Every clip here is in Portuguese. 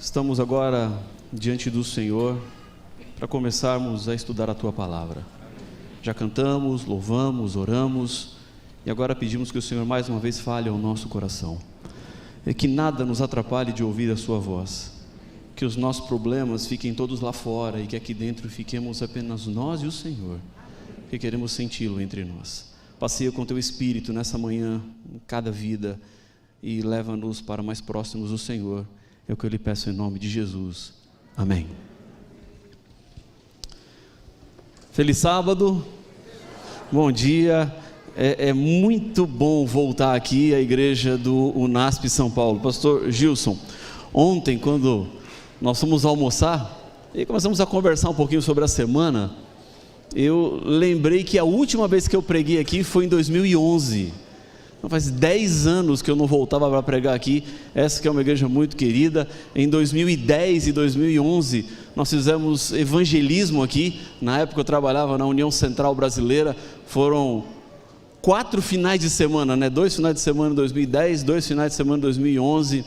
Estamos agora diante do Senhor para começarmos a estudar a Tua Palavra. Já cantamos, louvamos, oramos e agora pedimos que o Senhor mais uma vez fale ao nosso coração. E que nada nos atrapalhe de ouvir a Sua voz. Que os nossos problemas fiquem todos lá fora e que aqui dentro fiquemos apenas nós e o Senhor, que queremos senti-lo entre nós. Passeia com Teu Espírito nessa manhã, em cada vida, e leva-nos para mais próximos do Senhor. É o que eu lhe peço em nome de Jesus. Amém. Feliz sábado. Bom dia. É muito bom voltar aqui à igreja do UNASP São Paulo. Pastor Gilson, ontem quando nós fomos almoçar e começamos a conversar um pouquinho sobre a semana, eu lembrei que a última vez que eu preguei aqui foi em 2011. Então faz 10 anos que eu não voltava para pregar aqui. Essa que é uma igreja muito querida. Em 2010 e 2011 nós fizemos evangelismo aqui. Na época eu trabalhava na União Central Brasileira. Foram 4 finais de semana, 2 finais de semana em 2010, 2 finais de semana em 2011,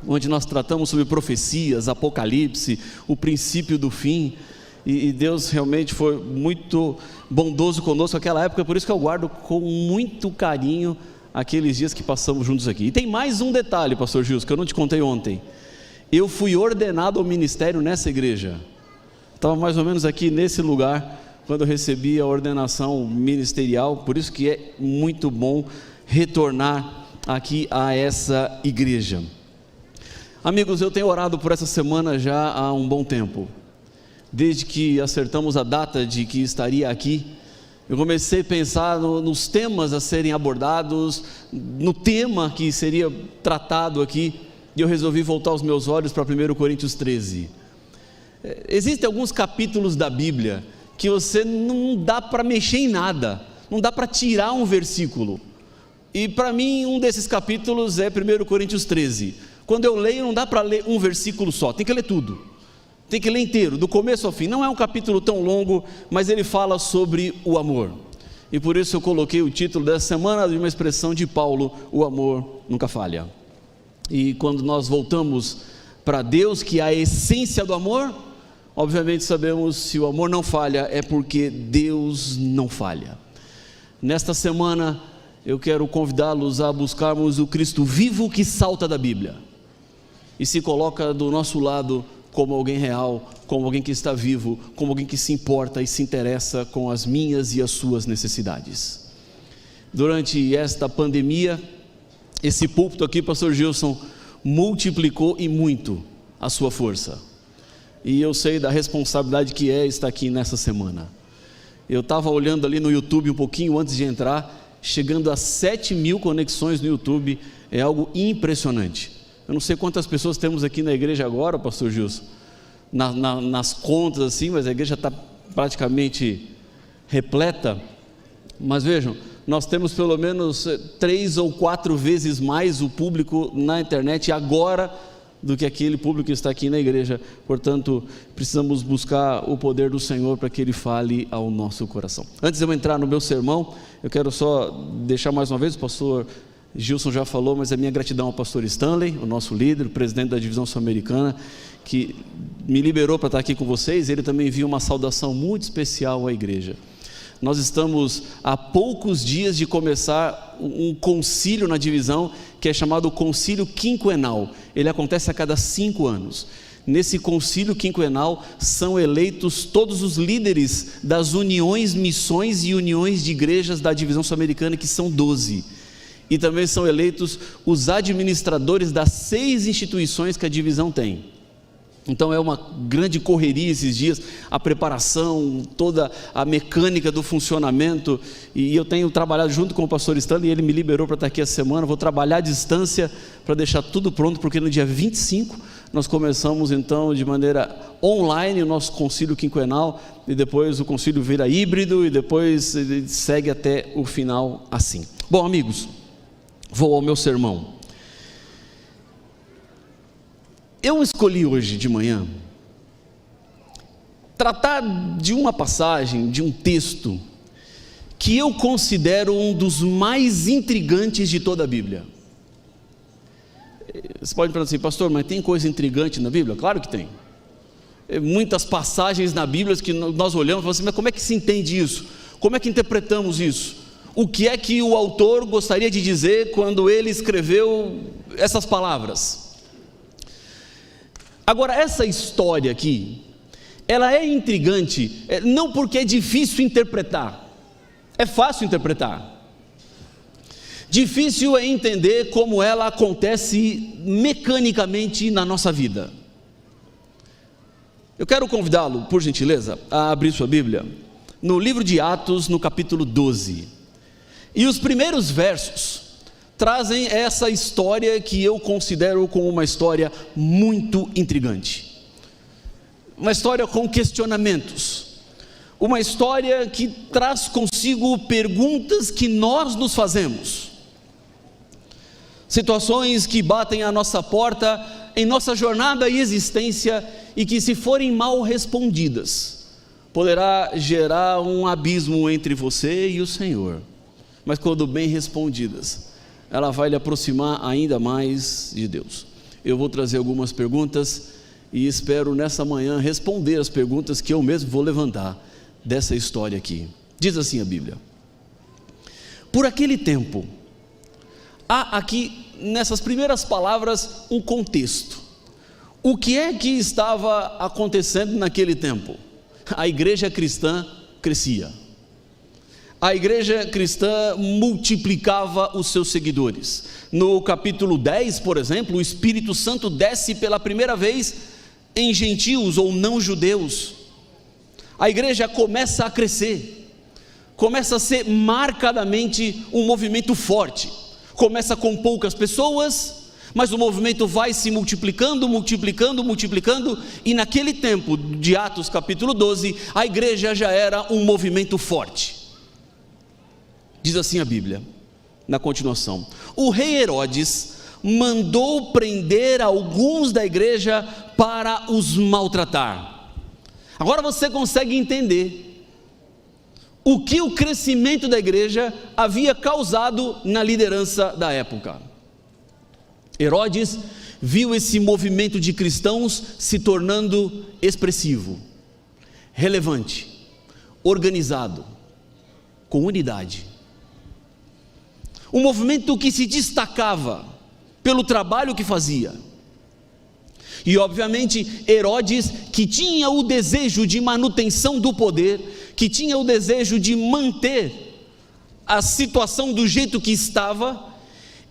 onde nós tratamos sobre profecias, Apocalipse, o princípio do fim. E Deus realmente foi muito bondoso conosco naquela época, por isso que eu guardo com muito carinho aqueles dias que passamos juntos aqui. E tem mais um detalhe, pastor Gilson, que eu não te contei ontem. Eu fui ordenado ao ministério nessa igreja. Estava mais ou menos aqui nesse lugar quando eu recebi a ordenação ministerial, por isso que é muito bom retornar aqui a essa igreja. Amigos, eu tenho orado por essa semana já há um bom tempo. Desde que acertamos a data de que estaria aqui, eu comecei a pensar nos temas a serem abordados, no tema que seria tratado aqui, e eu resolvi voltar os meus olhos para 1 Coríntios 13. Existem alguns capítulos da Bíblia que você não dá para mexer em nada, não dá para tirar um versículo, e para mim um desses capítulos é 1 Coríntios 13. Quando eu leio, não dá para ler um versículo só, tem que ler tudo. Tem que ler inteiro, do começo ao fim. Não é um capítulo tão longo, mas ele fala sobre o amor. E por isso eu coloquei o título dessa semana de uma expressão de Paulo: o amor nunca falha. E quando nós voltamos para Deus, que é a essência do amor, obviamente sabemos, se o amor não falha, é porque Deus não falha. Nesta semana eu quero convidá-los a buscarmos o Cristo vivo que salta da Bíblia e se coloca do nosso lado como alguém real, como alguém que está vivo, como alguém que se importa e se interessa com as minhas e as suas necessidades. Durante esta pandemia, esse púlpito aqui, pastor Gilson, multiplicou e muito a sua força, e eu sei da responsabilidade que é estar aqui nessa semana. Eu estava olhando ali no YouTube um pouquinho antes de entrar, chegando a 7.000 conexões no YouTube, é algo impressionante. Eu não sei quantas pessoas temos aqui na igreja agora, pastor Gilson, nas contas assim, mas a igreja está praticamente repleta. Mas vejam, nós temos pelo menos 3 ou 4 vezes mais o público na internet agora do que aquele público que está aqui na igreja. Portanto, precisamos buscar o poder do Senhor para que Ele fale ao nosso coração. Antes de eu entrar no meu sermão, eu quero só deixar mais uma vez, o pastor Gilson já falou, mas a minha gratidão ao pastor Stanley, o nosso líder, o presidente da divisão sul-americana, que me liberou para estar aqui com vocês. Ele também envia uma saudação muito especial à igreja. Nós estamos a poucos dias de começar um concílio na divisão, que é chamado concílio quinquenal. Ele acontece a cada 5 anos. Nesse concílio quinquenal são eleitos todos os líderes das uniões, missões e uniões de igrejas da divisão sul-americana, que são 12. E também são eleitos os administradores das 6 instituições que a divisão tem. Então é uma grande correria esses dias, a preparação, toda a mecânica do funcionamento. E eu tenho trabalhado junto com o pastor Stanley, ele me liberou para estar aqui essa semana. Vou trabalhar à distância para deixar tudo pronto, porque no dia 25 nós começamos então de maneira online o nosso concílio quinquenal, e depois o concílio vira híbrido, e depois ele segue até o final assim. Bom, amigos, vou ao meu sermão. Eu escolhi hoje de manhã tratar de uma passagem, de um texto que eu considero um dos mais intrigantes de toda a Bíblia. Você pode perguntar assim, pastor, mas tem coisa intrigante na Bíblia? Claro que tem. Muitas passagens na Bíblia que nós olhamos e falamos assim, mas como é que se entende isso? Como é que interpretamos isso? O que é que o autor gostaria de dizer quando ele escreveu essas palavras? Agora, essa história aqui, ela é intrigante, não porque é difícil interpretar, é fácil interpretar. Difícil é entender como ela acontece mecanicamente na nossa vida. Eu quero convidá-lo, por gentileza, a abrir sua Bíblia, no livro de Atos, no capítulo 12. E os primeiros versos trazem essa história que eu considero como uma história muito intrigante. Uma história com questionamentos. Uma história que traz consigo perguntas que nós nos fazemos. Situações que batem à nossa porta em nossa jornada e existência e que, se forem mal respondidas, poderá gerar um abismo entre você e o Senhor. Mas quando bem respondidas, ela vai lhe aproximar ainda mais de Deus. Eu vou trazer algumas perguntas e espero nessa manhã responder as perguntas que eu mesmo vou levantar dessa história aqui. Diz assim a Bíblia: por aquele tempo, há aqui nessas primeiras palavras um contexto. O que é que estava acontecendo naquele tempo? A igreja cristã crescia. A igreja cristã multiplicava os seus seguidores. No capítulo 10, por exemplo, o Espírito Santo desce pela primeira vez em gentios ou não judeus. A igreja começa a crescer, começa a ser marcadamente um movimento forte. Começa com poucas pessoas, mas o movimento vai se multiplicando, e naquele tempo de Atos capítulo 12, a igreja já era um movimento forte. Diz assim a Bíblia, na continuação: o rei Herodes mandou prender alguns da igreja para os maltratar. Agora você consegue entender o que o crescimento da igreja havia causado na liderança da época. Herodes viu esse movimento de cristãos se tornando expressivo, relevante, organizado, com unidade. Um movimento que se destacava pelo trabalho que fazia. E obviamente Herodes, que tinha o desejo de manutenção do poder, que tinha o desejo de manter a situação do jeito que estava,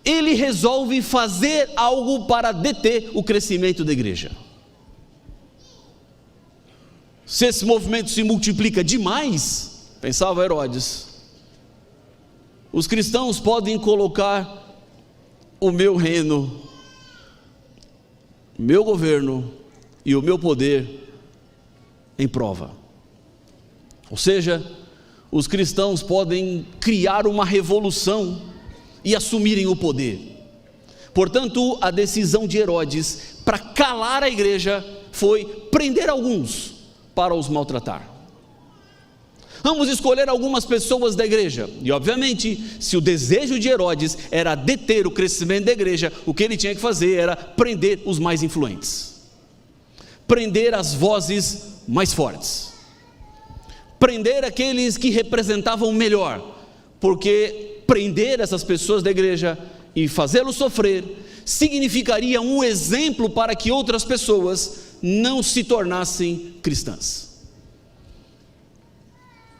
ele resolve fazer algo para deter o crescimento da igreja. Se esse movimento se multiplica demais, pensava Herodes, os cristãos podem colocar o meu reino, meu governo e o meu poder em prova. Ou seja, os cristãos podem criar uma revolução e assumirem o poder. Portanto, a decisão de Herodes para calar a igreja foi prender alguns para os maltratar. Vamos escolher algumas pessoas da igreja, e obviamente, se o desejo de Herodes era deter o crescimento da igreja, o que ele tinha que fazer era prender os mais influentes, prender as vozes mais fortes, prender aqueles que representavam melhor, porque prender essas pessoas da igreja e fazê-los sofrer significaria um exemplo para que outras pessoas não se tornassem cristãs.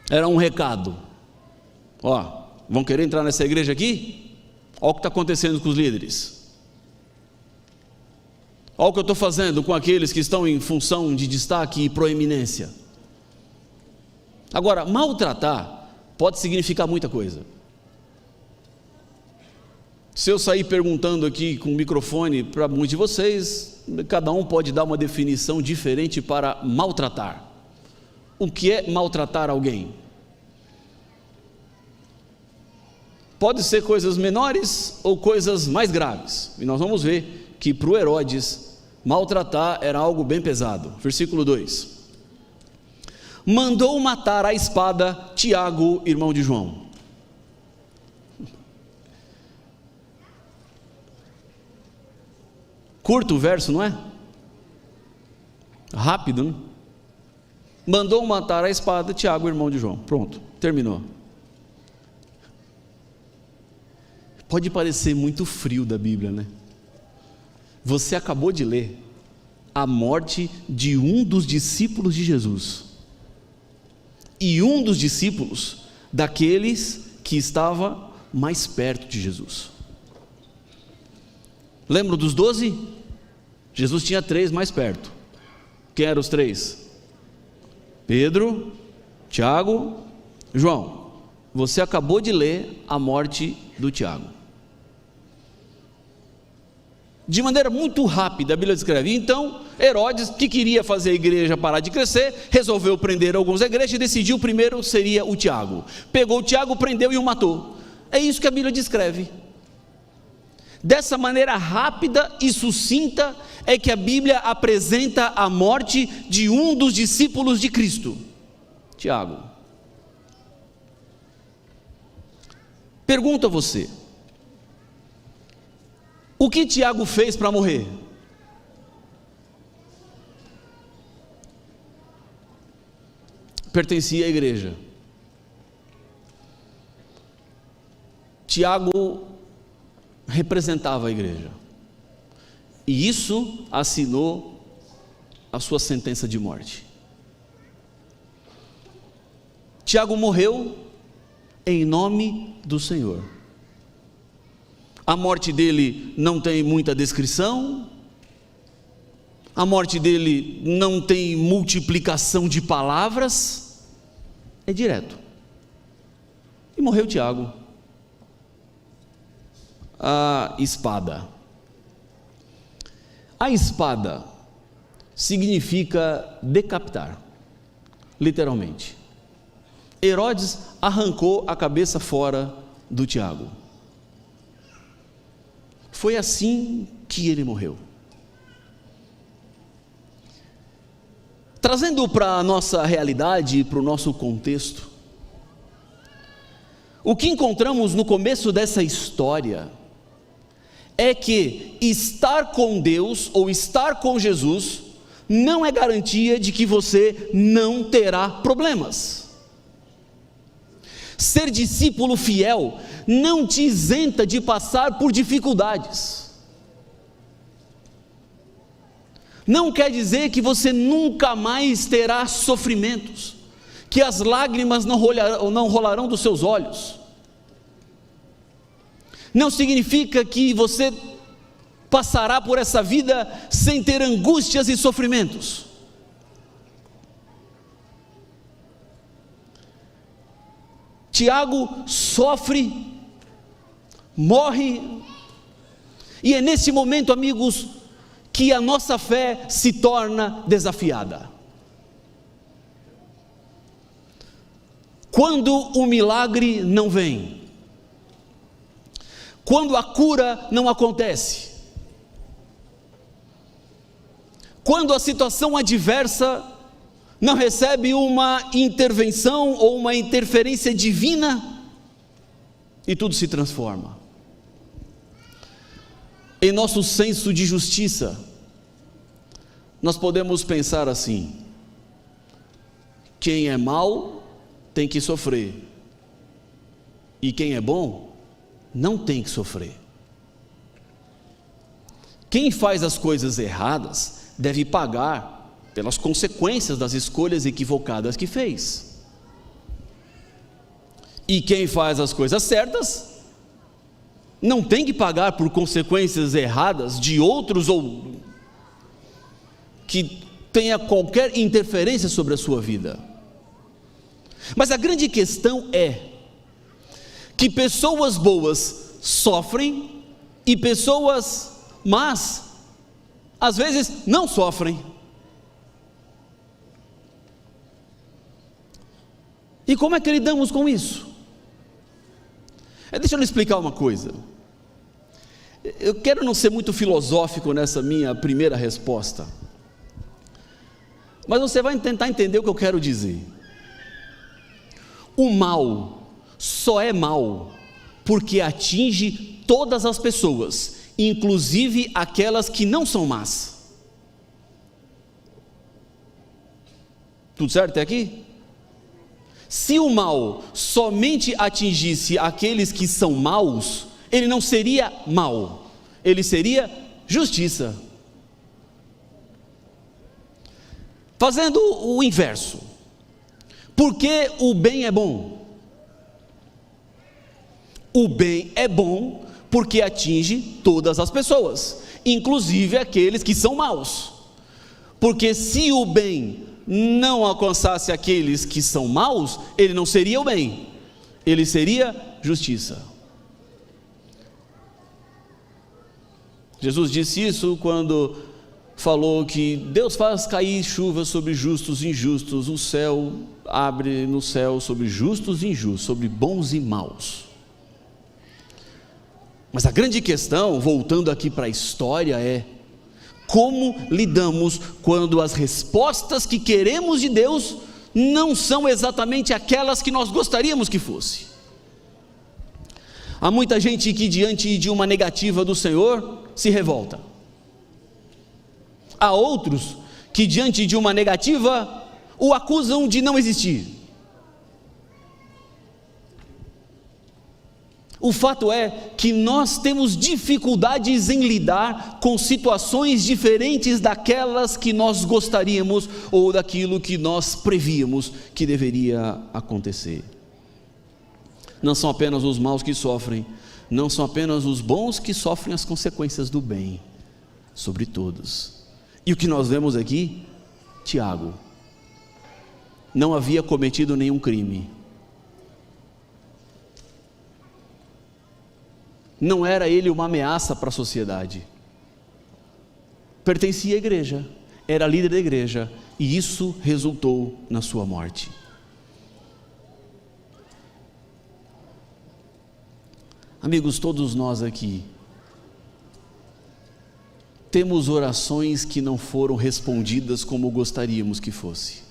Era um recado: ó, vão querer entrar nessa igreja aqui? Olha o que está acontecendo com os líderes, olha o que eu estou fazendo com aqueles que estão em função de destaque e proeminência. Agora, maltratar pode significar muita coisa. Se eu sair perguntando aqui com o microfone para muitos de vocês, cada um pode dar uma definição diferente para maltratar. O que é maltratar alguém? Pode ser coisas menores ou coisas mais graves, e nós vamos ver que para o Herodes, maltratar era algo bem pesado. Versículo 2: mandou matar à espada Tiago, irmão de João. Curto o verso, não é? Rápido, né? Mandou matar a espada Tiago, irmão de João. Pronto, terminou. Pode parecer muito frio da Bíblia, né? Você acabou de ler a morte de um dos discípulos de Jesus, e um dos discípulos daqueles que estava mais perto de Jesus. Lembram dos 12? Jesus tinha 3 mais perto. Quem eram os 3? Pedro, Tiago, João. Você acabou de ler a morte do Tiago. De maneira muito rápida, a Bíblia descreve. Então, Herodes, que queria fazer a igreja parar de crescer, resolveu prender alguns da igreja e decidiu o primeiro seria o Tiago. Pegou o Tiago, prendeu e o matou. É isso que a Bíblia descreve. Dessa maneira rápida e sucinta é que a Bíblia apresenta a morte de um dos discípulos de Cristo, Tiago. Pergunto a você: o que Tiago fez para morrer? Pertencia à igreja. Tiago representava a igreja, e isso assinou a sua sentença de morte. Tiago morreu em nome do Senhor. A morte dele não tem muita descrição, a morte dele não tem multiplicação de palavras, é direto. E morreu Tiago. A espada. A espada significa decapitar, literalmente. Herodes arrancou a cabeça fora do Tiago. Foi assim que ele morreu. Trazendo para a nossa realidade, para o nosso contexto, o que encontramos no começo dessa história é que estar com Deus ou estar com Jesus não é garantia de que você não terá problemas. Ser discípulo fiel não te isenta de passar por dificuldades. Não quer dizer que você nunca mais terá sofrimentos, que as lágrimas não rolarão dos seus olhos. Não significa que você passará por essa vida sem ter angústias e sofrimentos. Tiago sofre, morre, e é nesse momento, amigos, que a nossa fé se torna desafiada. Quando o milagre não vem, quando a cura não acontece, quando a situação adversa não recebe uma intervenção ou uma interferência divina, e tudo se transforma. Em nosso senso de justiça, nós podemos pensar assim: quem é mau tem que sofrer, e quem é bom não tem que sofrer. Quem faz as coisas erradas deve pagar pelas consequências das escolhas equivocadas que fez, e quem faz as coisas certas não tem que pagar por consequências erradas de outros ou que tenha qualquer interferência sobre a sua vida. Mas a grande questão é que pessoas boas sofrem e pessoas más às vezes não sofrem. E como é que lidamos com isso? Deixa eu lhe explicar uma coisa. Eu quero não ser muito filosófico nessa minha primeira resposta, mas você vai tentar entender o que eu quero dizer. O mal só é mal porque atinge todas as pessoas, inclusive aquelas que não são más. Tudo certo até aqui? Se o mal somente atingisse aqueles que são maus, ele não seria mal, ele seria justiça. Fazendo o inverso, por que o bem é bom? O bem é bom porque atinge todas as pessoas, inclusive aqueles que são maus. Porque se o bem não alcançasse aqueles que são maus, ele não seria o bem, ele seria justiça. Jesus disse isso quando falou que Deus faz cair chuva sobre justos e injustos, o céu abre no céu sobre justos e injustos, sobre bons e maus. Mas a grande questão, voltando aqui para a história, é como lidamos quando as respostas que queremos de Deus não são exatamente aquelas que nós gostaríamos que fosse. Há muita gente que diante de uma negativa do Senhor se revolta. Há outros que diante de uma negativa o acusam de não existir. O fato é que nós temos dificuldades em lidar com situações diferentes daquelas que nós gostaríamos ou daquilo que nós prevíamos que deveria acontecer. Não são apenas os maus que sofrem, não são apenas os bons que sofrem as consequências do bem, sobre todos. E o que nós vemos aqui, Tiago não havia cometido nenhum crime, não era ele uma ameaça para a sociedade, pertencia à igreja, era líder da igreja, e isso resultou na sua morte. Amigos, todos nós aqui temos orações que não foram respondidas como gostaríamos que fosse,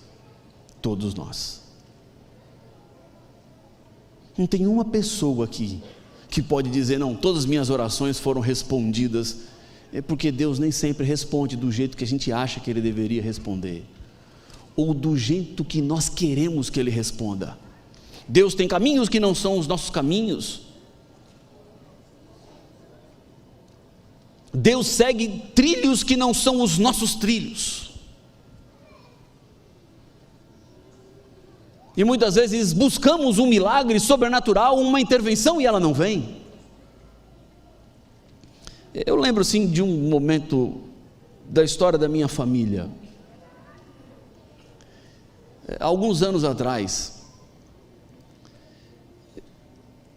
todos nós. Não tem uma pessoa aqui que pode dizer, não, todas as minhas orações foram respondidas. É porque Deus nem sempre responde do jeito que a gente acha que Ele deveria responder, ou do jeito que nós queremos que Ele responda. Deus tem caminhos que não são os nossos caminhos. Deus segue trilhos que não são os nossos trilhos. E muitas vezes buscamos um milagre sobrenatural, uma intervenção, e ela não vem. Eu lembro sim de um momento da história da minha família. Alguns anos atrás,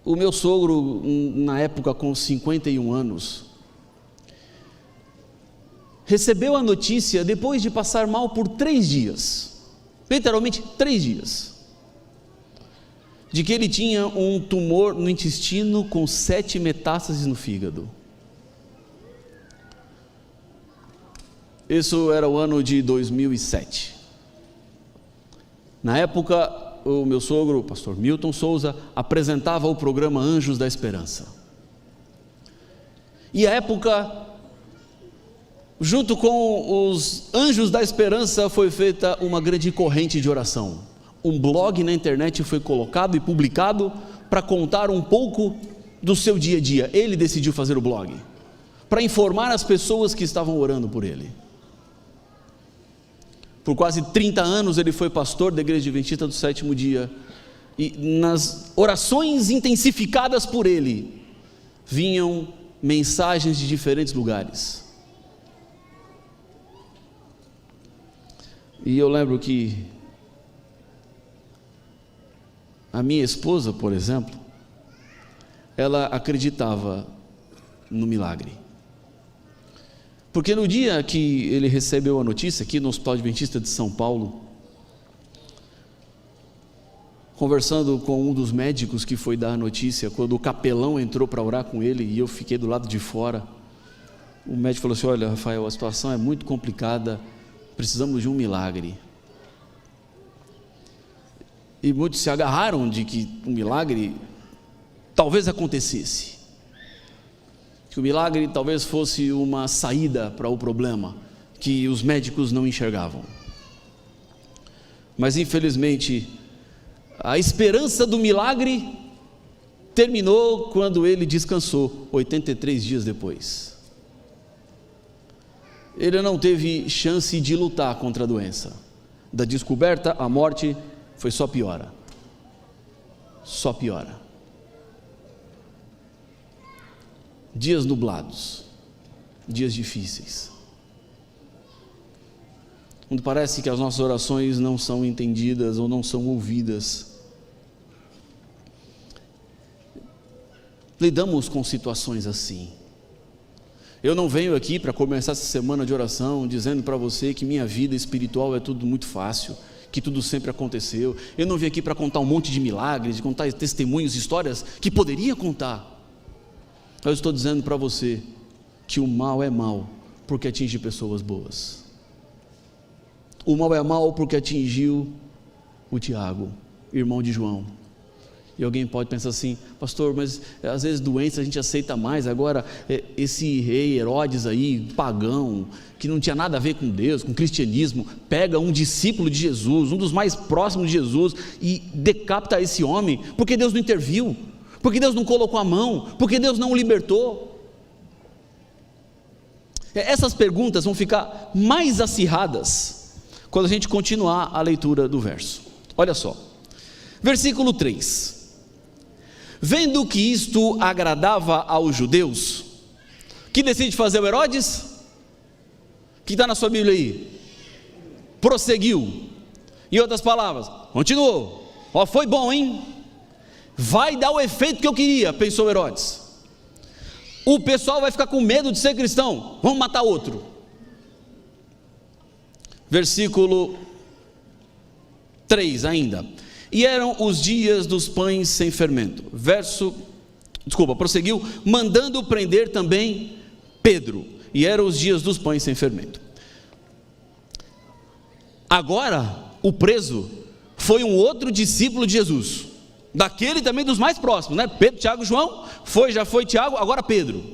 o meu sogro, na época com 51 anos, recebeu a notícia depois de passar mal por 3 dias, literalmente 3 dias, de que ele tinha um tumor no intestino com 7 metástases no fígado. Isso era o ano de 2007. Na época, o meu sogro, o pastor Milton Souza, apresentava o programa Anjos da Esperança. E à época, junto com os Anjos da Esperança, foi feita uma grande corrente de oração. Um blog na internet foi colocado e publicado para contar um pouco do seu dia a dia. Ele decidiu fazer o blog, para informar as pessoas que estavam orando por ele. Por quase 30 anos ele foi pastor da Igreja Adventista do Sétimo Dia, e nas orações intensificadas por ele, vinham mensagens de diferentes lugares. E eu lembro que a minha esposa, por exemplo, ela acreditava no milagre. Porque no dia que ele recebeu a notícia, aqui no Hospital Adventista de São Paulo, conversando com um dos médicos que foi dar a notícia, quando o capelão entrou para orar com ele, e eu fiquei do lado de fora, o médico falou assim: olha, Rafael, a situação é muito complicada, precisamos de um milagre. E muitos se agarraram de que um milagre talvez acontecesse. que o milagre talvez fosse uma saída para o problema que os médicos não enxergavam. Mas infelizmente, a esperança do milagre terminou quando ele descansou, 83 dias depois. Ele não teve chance de lutar contra a doença. Da descoberta à morte foi só piora. Só piora. Dias nublados, dias difíceis, onde parece que as nossas orações não são entendidas ou não são ouvidas. Lidamos com situações assim. Eu não venho aqui para começar essa semana de oração dizendo para você que minha vida espiritual é tudo muito fácil, que tudo sempre aconteceu. Eu não vim aqui para contar um monte de milagres, de contar testemunhos, histórias que poderia contar. Eu estou dizendo para você que o mal é mal porque atinge pessoas boas. O mal é mal porque atingiu o Tiago, irmão de João. E alguém pode pensar assim: pastor, mas às vezes doença a gente aceita mais. Agora esse rei Herodes aí, pagão, que não tinha nada a ver com Deus, com cristianismo, pega um discípulo de Jesus, um dos mais próximos de Jesus, e decapita esse homem, porque Deus não interviu, porque Deus não colocou a mão, porque Deus não o libertou. Essas perguntas vão ficar mais acirradas quando a gente continuar a leitura do verso. Olha só, versículo 3: vendo que isto agradava aos judeus, o que decide fazer o Herodes? O que está na sua Bíblia aí? Prosseguiu. Em outras palavras, continuou. Ó, foi bom, hein? Vai dar o efeito que eu queria, pensou Herodes. O pessoal vai ficar com medo de ser cristão, vamos matar outro. Versículo 3 ainda: e eram os dias dos pães sem fermento. Prosseguiu, mandando prender também Pedro, e eram os dias dos pães sem fermento. Agora, o preso foi um outro discípulo de Jesus, daquele também dos mais próximos, né? Pedro, Tiago, João, já foi Tiago, agora Pedro.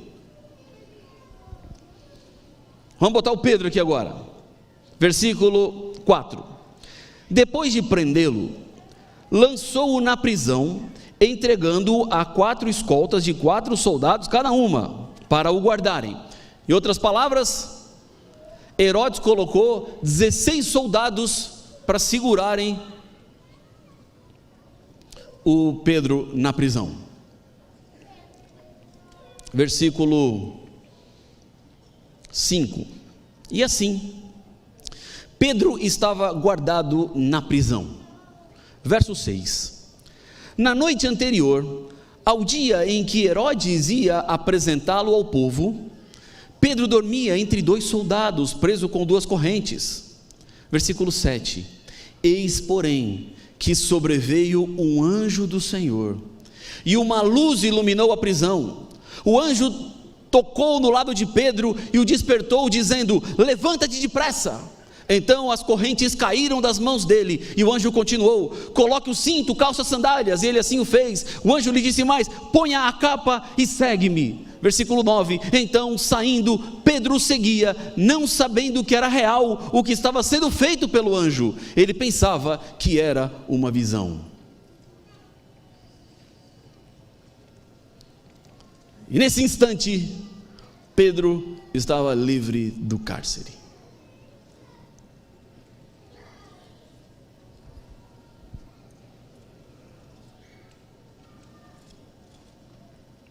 Vamos botar o Pedro aqui agora. Versículo 4: depois de prendê-lo, lançou-o na prisão, entregando-o a 4 escoltas de 4 soldados cada uma, para o guardarem. Em outras palavras, Herodes colocou 16 soldados para segurarem o Pedro na prisão. Versículo 5: e assim, Pedro estava guardado na prisão. Verso 6: na noite anterior ao dia em que Herodes ia apresentá-lo ao povo, Pedro dormia entre 2 soldados, preso com 2 correntes. Versículo 7: eis, porém, que sobreveio um anjo do Senhor, e uma luz iluminou a prisão. O anjo tocou no lado de Pedro e o despertou, dizendo: levanta-te depressa. Então as correntes caíram das mãos dele, e o anjo continuou: coloque o cinto, calça as sandálias, e ele assim o fez. O anjo lhe disse mais: ponha a capa e segue-me. Versículo 9: então, saindo, Pedro o seguia, não sabendo que era real o que estava sendo feito pelo anjo. Ele pensava que era uma visão. E nesse instante, Pedro estava livre do cárcere.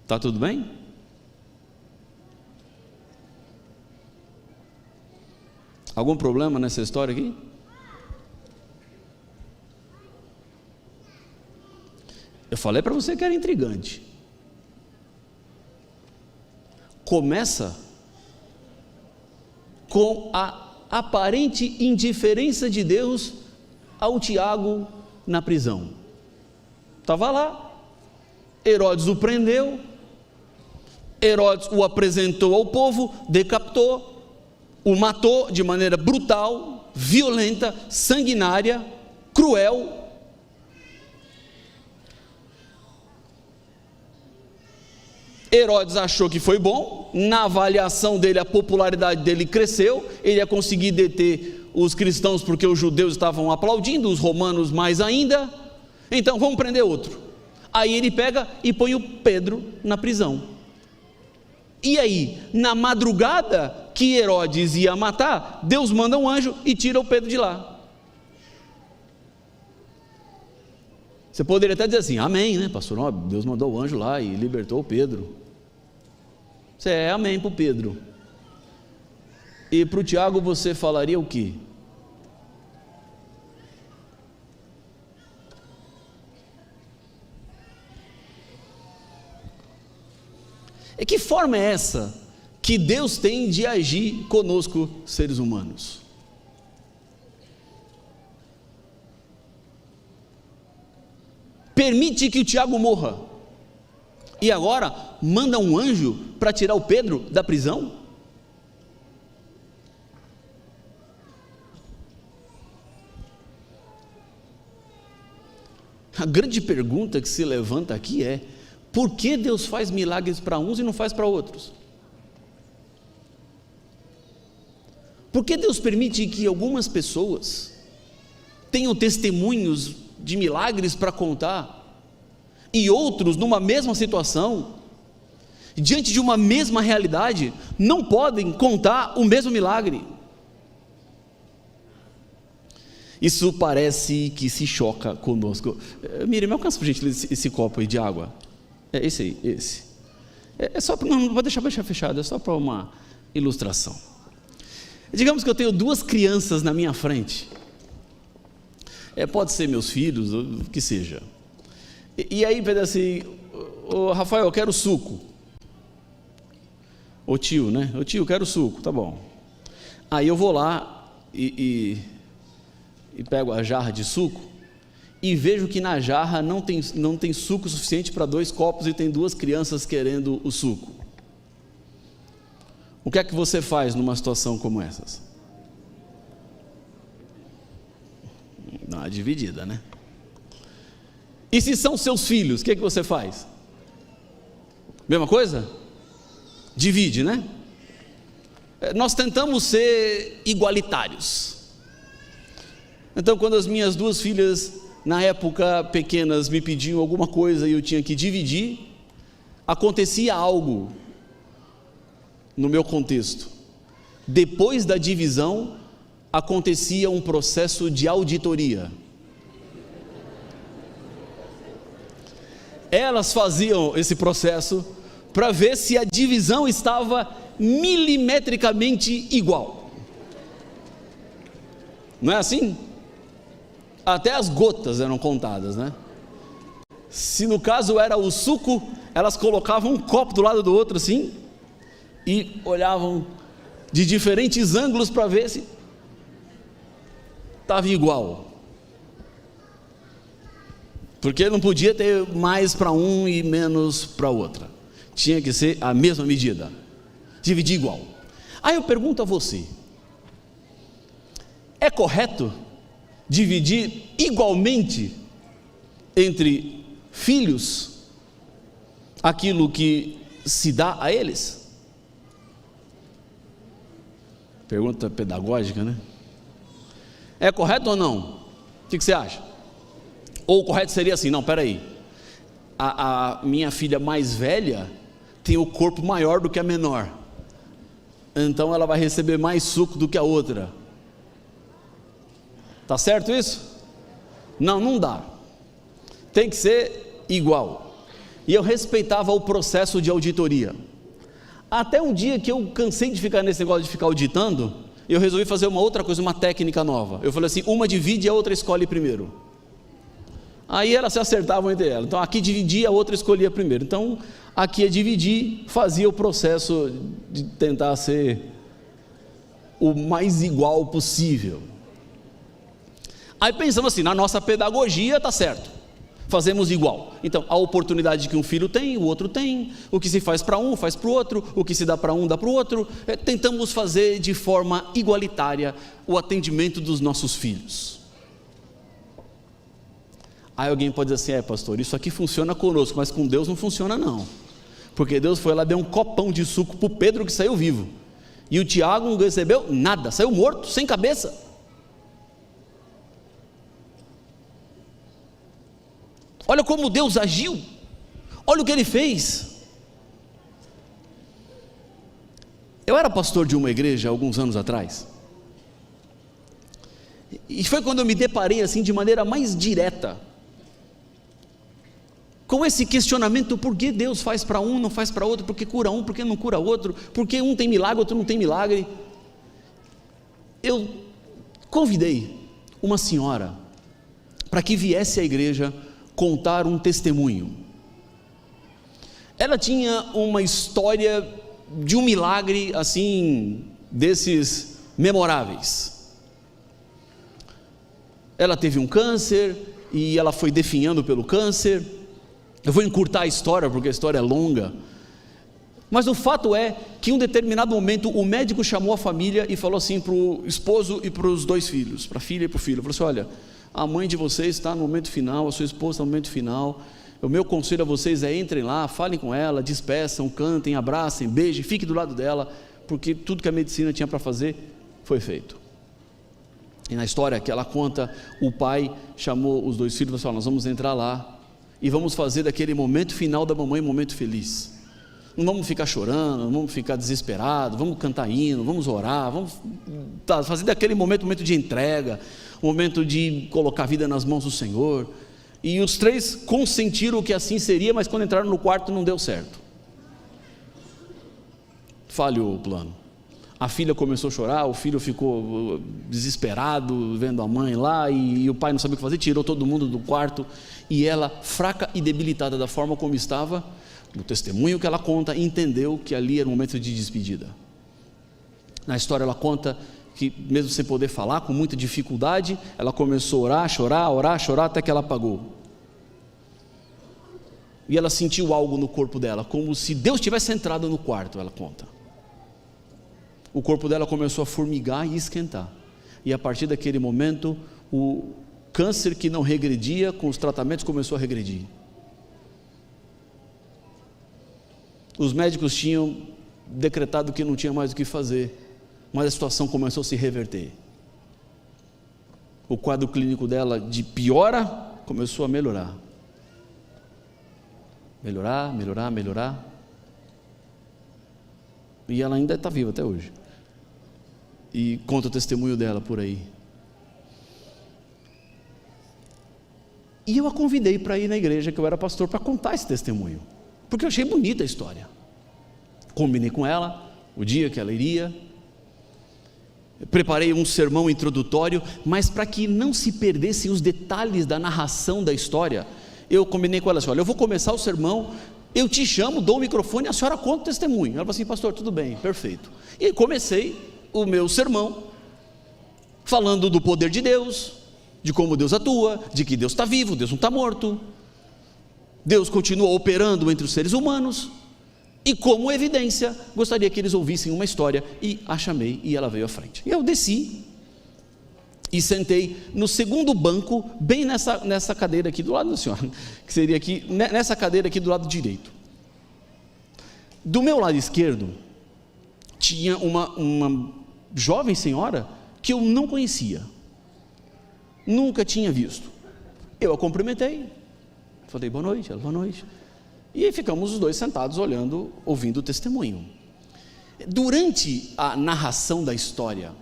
Está tudo bem? Algum problema nessa história aqui? Eu falei para você que era intrigante. Começa com a aparente indiferença de Deus ao Tiago na prisão. Estava lá, Herodes o prendeu, Herodes o apresentou ao povo, decapitou, o matou de maneira brutal, violenta, sanguinária, cruel. Herodes achou que foi bom, na avaliação dele, a popularidade dele cresceu, ele ia conseguir deter os cristãos porque os judeus estavam aplaudindo, os romanos mais ainda, então vamos prender outro. Aí ele pega e põe o Pedro na prisão. E aí, na madrugada que Herodes ia matar, Deus manda um anjo e tira o Pedro de lá. Você poderia até dizer assim, amém, né, pastor? Não, Deus mandou o anjo lá e libertou o Pedro. Você é amém para o Pedro. E para o Tiago você falaria o quê? E que forma é essa que Deus tem de agir conosco, seres humanos? Permite que o Tiago morra, e agora manda um anjo para tirar o Pedro da prisão? A grande pergunta que se levanta aqui é: por que Deus faz milagres para uns e não faz para outros? Por que Deus permite que algumas pessoas tenham testemunhos de milagres para contar, e outros numa mesma situação, diante de uma mesma realidade, não podem contar o mesmo milagre? Isso parece que se choca conosco. Miriam, me alcança por gentileza esse copo aí de água. É esse aí, esse. É só para, não pode deixar fechado, é só para uma ilustração. Digamos que eu tenho duas crianças na minha frente. Pode ser meus filhos, o que seja. E aí pede assim, ô Rafael, eu quero suco. Ô tio, né? Ô tio, eu quero suco, tá bom. Aí eu vou lá e pego a jarra de suco e vejo que na jarra não tem suco suficiente para 2 copos e tem 2 crianças querendo o suco. O que é que você faz numa situação como essas? Dá uma dividida, né? E se são seus filhos, o que é que você faz? Mesma coisa? Divide, né? Nós tentamos ser igualitários. Então, quando as minhas 2 filhas, na época pequenas, me pediam alguma coisa e eu tinha que dividir, acontecia algo no meu contexto. Depois da divisão, acontecia um processo de auditoria. Elas faziam esse processo para ver se a divisão estava milimetricamente igual. Não é assim? Até as gotas eram contadas, né? Se no caso era o suco, elas colocavam um copo do lado do outro assim e olhavam de diferentes ângulos para ver se estava igual. Porque não podia ter mais para um e menos para outra. Tinha que ser a mesma medida, dividir igual. Aí eu pergunto a você: é correto dividir igualmente entre filhos aquilo que se dá a eles? Pergunta pedagógica, né? É correto ou não? O que você acha? Ou o correto seria assim: não, peraí, a minha filha mais velha tem o corpo maior do que a menor, então ela vai receber mais suco do que a outra. Tá certo isso? Não, não dá. Tem que ser igual. E eu respeitava o processo de auditoria. Até um dia que eu cansei de ficar nesse negócio de ficar auditando, eu resolvi fazer uma outra coisa, uma técnica nova. Eu falei assim: uma divide e a outra escolhe primeiro. Aí elas se acertavam entre elas. Então aqui dividia, a outra escolhia primeiro. Então aqui ia dividir, fazia o processo de tentar ser o mais igual possível. Aí pensamos assim: na nossa pedagogia está certo, fazemos igual. Então a oportunidade que um filho tem, o outro tem. O que se faz para um, faz para o outro. O que se dá para um, dá para o outro. Tentamos fazer de forma igualitária o atendimento dos nossos filhos. Aí alguém pode dizer assim: pastor, isso aqui funciona conosco, mas com Deus não funciona não. porque Deus foi lá, deu um copão de suco para o Pedro, que saiu vivo, e o Tiago não recebeu nada, saiu morto, sem cabeça. Olha como Deus agiu, olha o que Ele fez. Eu era pastor de uma igreja alguns anos atrás, e foi quando eu me deparei assim de maneira mais direta com esse questionamento: por que Deus faz para um, não faz para outro? Por que cura um, por que não cura outro? Por que um tem milagre, outro não tem milagre? Eu convidei uma senhora para que viesse à igreja contar um testemunho. Ela tinha uma história de um milagre assim, desses memoráveis. Ela teve um câncer e ela foi definhando pelo câncer. Eu vou encurtar a história porque a história é longa, mas o fato é que em um determinado momento o médico chamou a família e falou assim para o esposo e para os dois filhos, para a filha e para o filho, falou assim: olha, a mãe de vocês está no momento final, a sua esposa está no momento final, o meu conselho a vocês é: entrem lá, falem com ela, despeçam, cantem, abracem, beijem, fiquem do lado dela, porque tudo que a medicina tinha para fazer foi feito. E na história que ela conta, o pai chamou os dois filhos e falou assim: nós vamos entrar lá e vamos fazer daquele momento final da mamãe um momento feliz. Não vamos ficar chorando, não vamos ficar desesperados, vamos cantar hino, vamos orar, vamos fazer daquele momento um momento de entrega, um momento de colocar a vida nas mãos do Senhor. E os três consentiram que assim seria, mas quando entraram no quarto não deu certo, falhou o plano. A filha começou a chorar, o filho ficou desesperado vendo a mãe lá, e o pai não sabia o que fazer, tirou todo mundo do quarto, e ela, fraca e debilitada da forma como estava, no testemunho que ela conta, entendeu que ali era um momento de despedida. Na história ela conta que mesmo sem poder falar, com muita dificuldade, ela começou a orar, chorar, até que ela apagou. E ela sentiu algo no corpo dela, como se Deus tivesse entrado no quarto, ela conta. O corpo dela começou a formigar e esquentar, e a partir daquele momento, o câncer que não regredia, com os tratamentos começou a regredir. Os médicos tinham decretado que não tinha mais o que fazer, mas a situação começou a se reverter. O quadro clínico dela, de piora, começou a melhorar. Melhorar. E ela ainda está viva até hoje, e conta o testemunho dela por aí. E eu a convidei para ir na igreja que eu era pastor, para contar esse testemunho, porque eu achei bonita a história. Combinei com ela o dia que ela iria, preparei um sermão introdutório, mas para que não se perdessem os detalhes da narração da história, eu combinei com ela assim: olha, eu vou começar o sermão, eu te chamo, dou o microfone, a senhora conta o testemunho. Ela falou assim: pastor, tudo bem, perfeito. E comecei o meu sermão falando do poder de Deus, de como Deus atua, de que Deus está vivo, Deus não está morto, Deus continua operando entre os seres humanos, e como evidência, gostaria que eles ouvissem uma história, e a chamei, e ela veio à frente. E eu desci, e sentei no segundo banco, bem nessa cadeira aqui do lado da senhora, que seria aqui, nessa cadeira aqui do lado direito. Do meu lado esquerdo, tinha uma jovem senhora, que eu não conhecia, nunca tinha visto. Eu a cumprimentei, falei boa noite, ela boa noite, e ficamos os dois sentados olhando, ouvindo o testemunho. Durante a narração da história,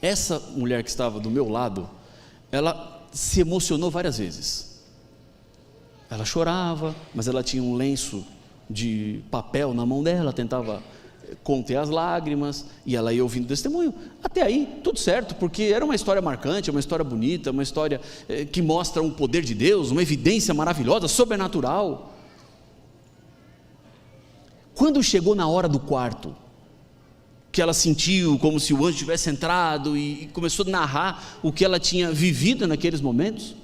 essa mulher que estava do meu lado, ela se emocionou várias vezes. Ela chorava, mas ela tinha um lenço de papel na mão dela, tentava conter as lágrimas, e ela ia ouvindo o testemunho. Até aí tudo certo, porque era uma história marcante, uma história bonita, uma história que mostra um poder de Deus, uma evidência maravilhosa, sobrenatural. Quando chegou na hora do quarto, que ela sentiu como se o anjo tivesse entrado e começou a narrar o que ela tinha vivido naqueles momentos,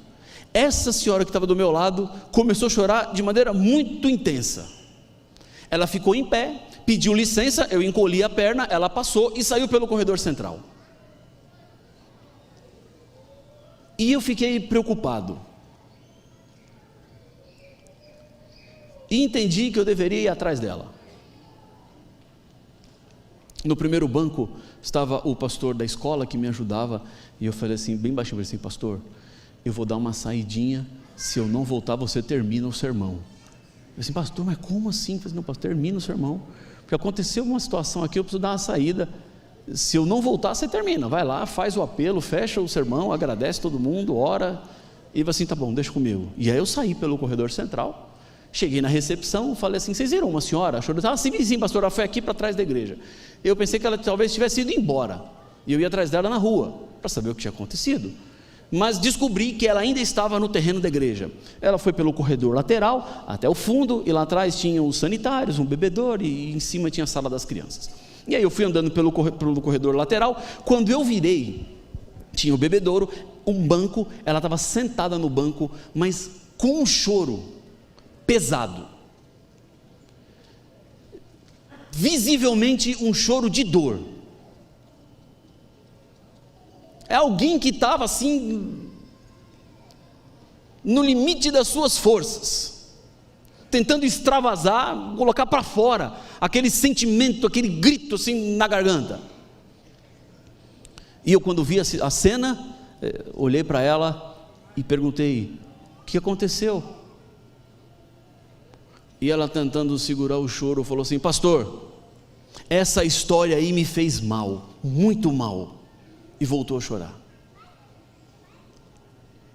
essa senhora que estava do meu lado começou a chorar de maneira muito intensa. Ela ficou em pé, pediu licença, eu encolhi a perna, ela passou e saiu pelo corredor central. E eu fiquei preocupado. e entendi que eu deveria ir atrás dela. No primeiro banco estava o pastor da escola que me ajudava, e eu falei assim, bem baixinho, assim, pastor, eu vou dar uma saidinha, se eu não voltar você termina o sermão. Eu assim, pastor, mas como assim? Eu falei, não, pastor, termina o sermão, porque aconteceu uma situação aqui, eu preciso dar uma saída, se eu não voltar você termina, vai lá, faz o apelo, fecha o sermão, agradece todo mundo, ora, e assim, tá bom, deixa comigo. E aí eu saí pelo corredor central, cheguei na recepção, falei assim, vocês viram uma senhora? Chorou, sim, pastor, ela foi aqui para trás da igreja. Eu pensei que ela talvez tivesse ido embora, e eu ia atrás dela na rua, para saber o que tinha acontecido, mas descobri que ela ainda estava no terreno da igreja. Ela foi pelo corredor lateral, até o fundo, e lá atrás tinha os sanitários, um bebedouro, e em cima tinha a sala das crianças. E aí eu fui andando pelo corredor lateral, quando eu virei, tinha o bebedouro, um banco, ela estava sentada no banco, mas com um choro pesado, visivelmente um choro de dor. É alguém que estava assim, no limite das suas forças, tentando extravasar, colocar para fora, aquele sentimento, aquele grito assim na garganta. E eu, quando vi a cena, olhei para ela e perguntei, o que aconteceu? E ela, tentando segurar o choro, falou assim, pastor, essa história aí me fez mal, muito mal, e voltou a chorar.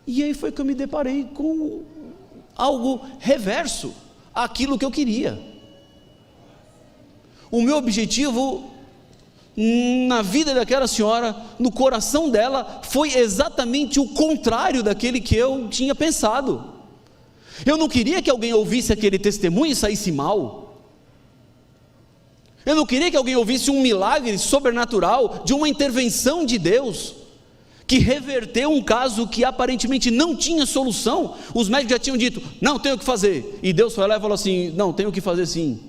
E aí foi que eu me deparei com algo reverso àquilo que eu queria. O meu objetivo na vida daquela senhora, no coração dela, foi exatamente o contrário daquele que eu tinha pensado. Eu não queria que alguém ouvisse aquele testemunho e saísse mal. Eu não queria que alguém ouvisse um milagre sobrenatural, de uma intervenção de Deus, que reverteu um caso que aparentemente não tinha solução. Os médicos já tinham dito, não, tenho o que fazer, e Deus foi lá e falou assim, não, tenho o que fazer sim.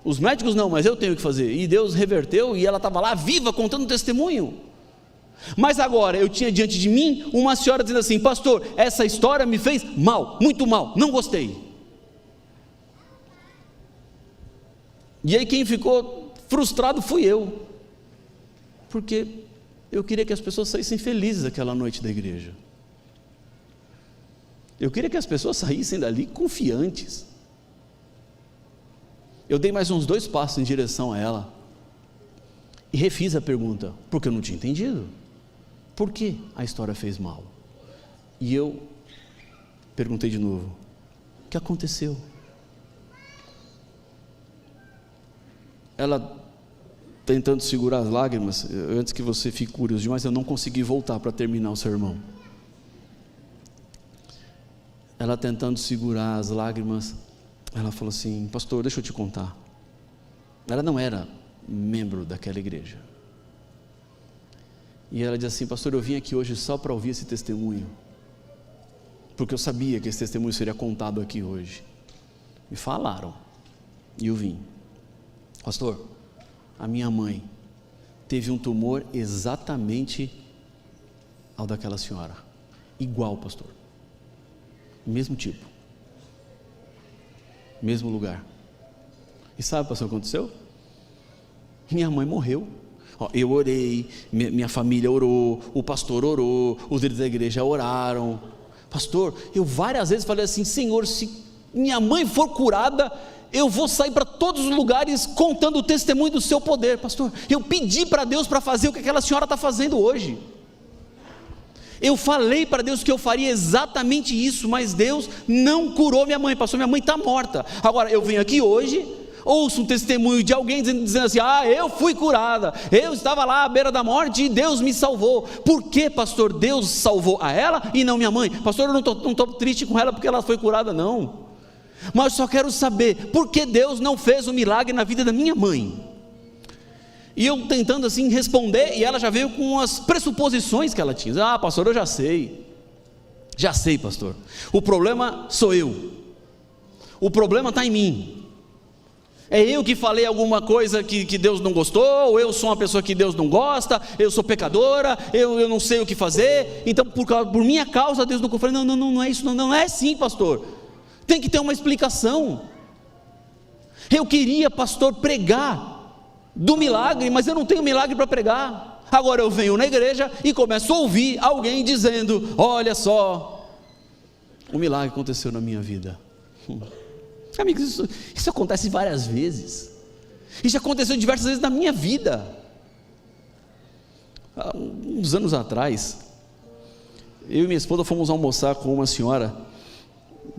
Os médicos não, mas eu tenho o que fazer, e Deus reverteu, e ela estava lá viva, contando testemunho. Mas agora, eu tinha diante de mim, uma senhora dizendo assim, pastor, essa história me fez mal, muito mal, não gostei. E aí quem ficou frustrado fui eu, porque eu queria que as pessoas saíssem felizes aquela noite da igreja. Eu queria que as pessoas saíssem dali confiantes. Eu dei mais uns 2 passos em direção a ela e refiz a pergunta, porque eu não tinha entendido. Por que a história fez mal? E eu perguntei de novo, o que aconteceu? Ela, tentando segurar as lágrimas, antes que você fique curioso demais, eu não consegui voltar para terminar o sermão. Ela, tentando segurar as lágrimas, ela falou assim, pastor, deixa eu te contar. Ela não era membro daquela igreja. E ela diz assim, pastor, eu vim aqui hoje só para ouvir esse testemunho, porque eu sabia que esse testemunho seria contado aqui hoje. Me falaram, e eu vim. Pastor, a minha mãe teve um tumor exatamente ao daquela senhora, igual, pastor, mesmo tipo, mesmo lugar. E sabe, pastor, o que aconteceu? Minha mãe morreu. Eu orei, minha família orou, o pastor orou, os líderes da igreja oraram. Pastor, eu várias vezes falei assim, Senhor, se minha mãe for curada, eu vou sair para todos os lugares contando o testemunho do seu poder. Pastor, eu pedi para Deus para fazer o que aquela senhora está fazendo hoje. Eu falei para Deus que eu faria exatamente isso, mas Deus não curou minha mãe. Pastor, minha mãe está morta. Agora eu venho aqui hoje, ouço um testemunho de alguém dizendo assim, eu fui curada, eu estava lá à beira da morte e Deus me salvou. Por que, pastor, Deus salvou a ela e não minha mãe? Pastor, eu não estou triste com ela porque ela foi curada, não, mas só quero saber, por que Deus não fez um milagre na vida da minha mãe? E eu tentando assim responder, e ela já veio com as pressuposições que ela tinha. Pastor, eu já sei, pastor, o problema sou eu, o problema está em mim. É eu que falei alguma coisa que Deus não gostou, ou eu sou uma pessoa que Deus não gosta, eu sou pecadora, eu não sei o que fazer, então por minha causa Deus não... Eu falei, não é isso, não é assim, pastor, tem que ter uma explicação. Eu queria, pastor, pregar do milagre, mas eu não tenho milagre para pregar. Agora eu venho na igreja e começo a ouvir alguém dizendo: olha só, o milagre aconteceu na minha vida. Amigos, isso acontece várias vezes. Isso aconteceu diversas vezes na minha vida. Há uns anos atrás, eu e minha esposa fomos almoçar com uma senhora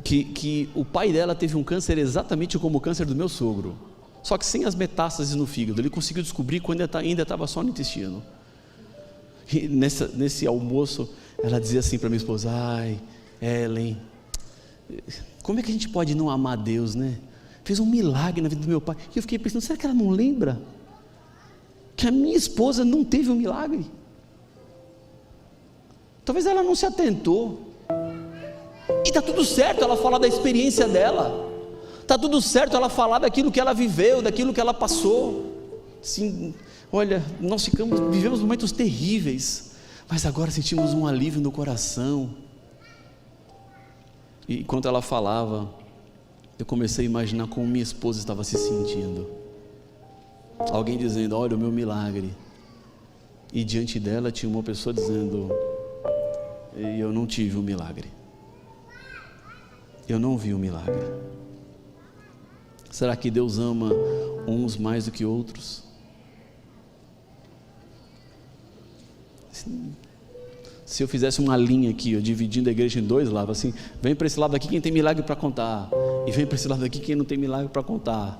que o pai dela teve um câncer exatamente como o câncer do meu sogro, só que sem as metástases no fígado. Ele conseguiu descobrir quando ainda estava só no intestino. E nesse almoço, ela dizia assim para minha esposa: ai, Ellen, como é que a gente pode não amar Deus, né? Fez um milagre na vida do meu pai. E eu fiquei pensando: será que ela não lembra que a minha esposa não teve um milagre? Talvez ela não se atentou. E está tudo certo ela falar da experiência dela, está tudo certo ela falar daquilo que ela viveu, daquilo que ela passou. Sim, olha, nós vivemos momentos terríveis, mas agora sentimos um alívio no coração. E enquanto ela falava, eu comecei a imaginar como minha esposa estava se sentindo. Alguém dizendo: olha o meu milagre. E diante dela tinha uma pessoa dizendo: eu não tive um milagre. Eu não vi um milagre. Será que Deus ama uns mais do que outros? Se eu fizesse uma linha aqui, dividindo a igreja em dois lados, assim, vem para esse lado aqui quem tem milagre para contar, e vem para esse lado aqui quem não tem milagre para contar,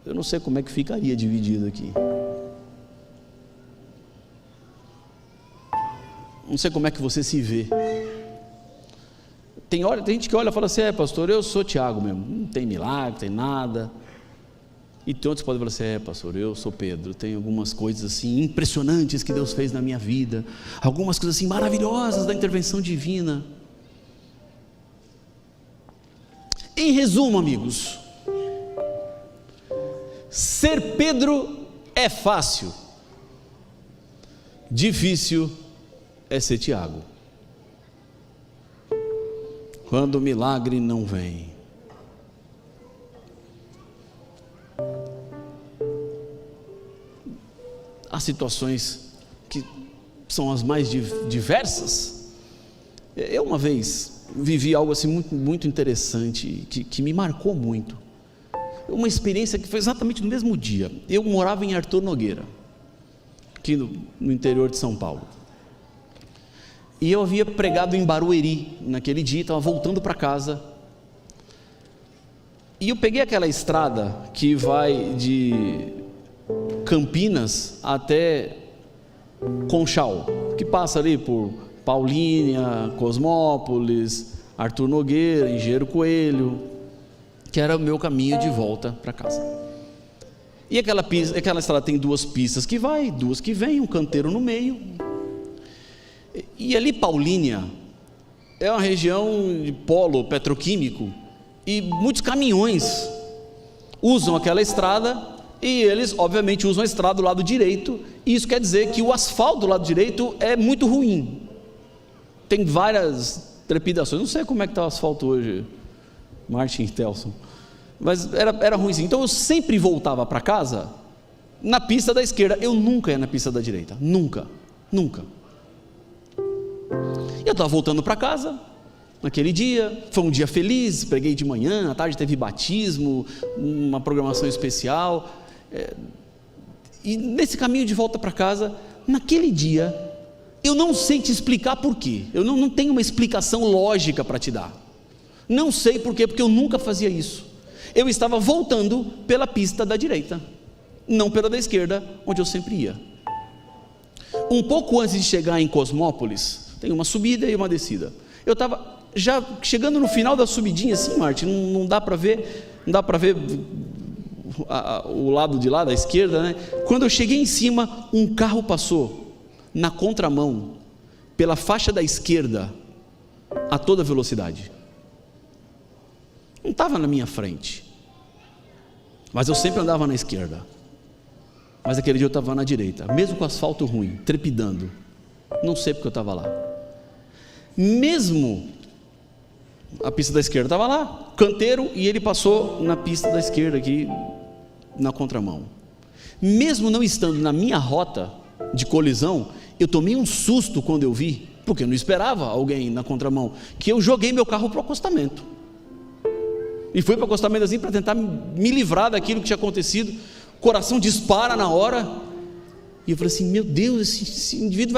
eu não sei como é que ficaria dividido aqui. Não sei como é que você se vê. Tem gente que olha e fala assim: pastor, eu sou Tiago mesmo, não tem milagre, não tem nada. E tem outros que podem falar assim: pastor, eu sou Pedro, tem algumas coisas assim impressionantes que Deus fez na minha vida, algumas coisas assim maravilhosas da intervenção divina. Em resumo, amigos, ser Pedro é fácil, difícil é ser Tiago. Quando o milagre não vem. Há situações que são as mais diversas. Eu uma vez vivi algo assim muito, muito interessante, que me marcou muito. Uma experiência que foi exatamente no mesmo dia. Eu morava em Arthur Nogueira, aqui no interior de São Paulo. E eu havia pregado em Barueri naquele dia, estava voltando para casa. E eu peguei aquela estrada que vai de Campinas até Conchal, que passa ali por Paulínia, Cosmópolis, Arthur Nogueira, Engenheiro Coelho, que era o meu caminho de volta para casa. E aquela estrada tem duas pistas que vai, duas que vem, um canteiro no meio. E ali Paulínia é uma região de polo petroquímico, e muitos caminhões usam aquela estrada, e eles obviamente usam a estrada do lado direito, e isso quer dizer que o asfalto do lado direito é muito ruim, tem várias trepidações. Não sei como é que está o asfalto hoje, Martin e Telson, mas era ruimzinho. Então eu sempre voltava para casa na pista da esquerda, eu nunca ia na pista da direita, nunca. Eu estava voltando para casa naquele dia, foi um dia feliz, preguei de manhã, à tarde teve batismo, uma programação especial, e nesse caminho de volta para casa, naquele dia, eu não sei te explicar porquê, eu não tenho uma explicação lógica para te dar, não sei porquê, porque eu nunca fazia isso. Eu estava voltando pela pista da direita, não pela da esquerda, onde eu sempre ia. Um pouco antes de chegar em Cosmópolis, tem uma subida e uma descida. Eu estava já chegando no final da subidinha, assim, Martin, não dá para ver o lado de lá, da esquerda, né? Quando eu cheguei em cima, um carro passou na contramão, pela faixa da esquerda, a toda velocidade. Não estava na minha frente, mas eu sempre andava na esquerda. Mas aquele dia eu estava na direita, mesmo com o asfalto ruim, trepidando. Não sei porque eu estava lá. Mesmo A pista da esquerda estava lá, canteiro, e ele passou na pista da esquerda aqui, na contramão. Mesmo não estando na minha rota de colisão, eu tomei um susto quando eu vi, porque eu não esperava alguém na contramão, que eu joguei meu carro para o acostamento. E fui para o acostamento assim para tentar me livrar daquilo que tinha acontecido. O coração dispara na hora. E eu falei assim: meu Deus, esse indivíduo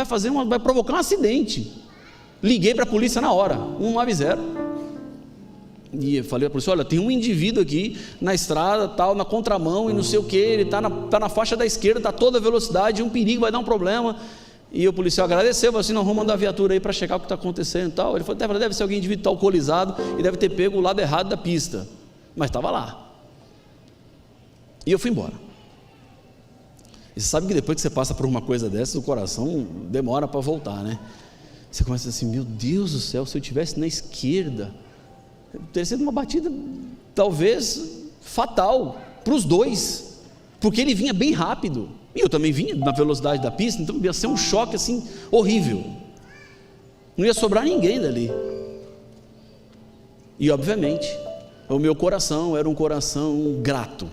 vai provocar um acidente. Liguei para a polícia na hora, 190. E eu falei para a polícia: olha, tem um indivíduo aqui na estrada, tal, na contramão e não sei o que, ele está na faixa da esquerda, está toda a velocidade, um perigo, vai dar um problema. E o policial agradeceu, falou assim: não, vamos mandar a viatura aí para checar o que está acontecendo e tal. Ele falou: deve ser alguém indivíduo alcoolizado e deve ter pego o lado errado da pista, mas estava lá. E eu fui embora. E você sabe que depois que você passa por uma coisa dessas, o coração demora para voltar, né? Você começa assim: meu Deus do céu, se eu estivesse na esquerda, teria sido uma batida talvez fatal para os dois, porque ele vinha bem rápido e eu também vinha na velocidade da pista, então ia ser um choque assim horrível, não ia sobrar ninguém dali. E obviamente o meu coração era um coração grato,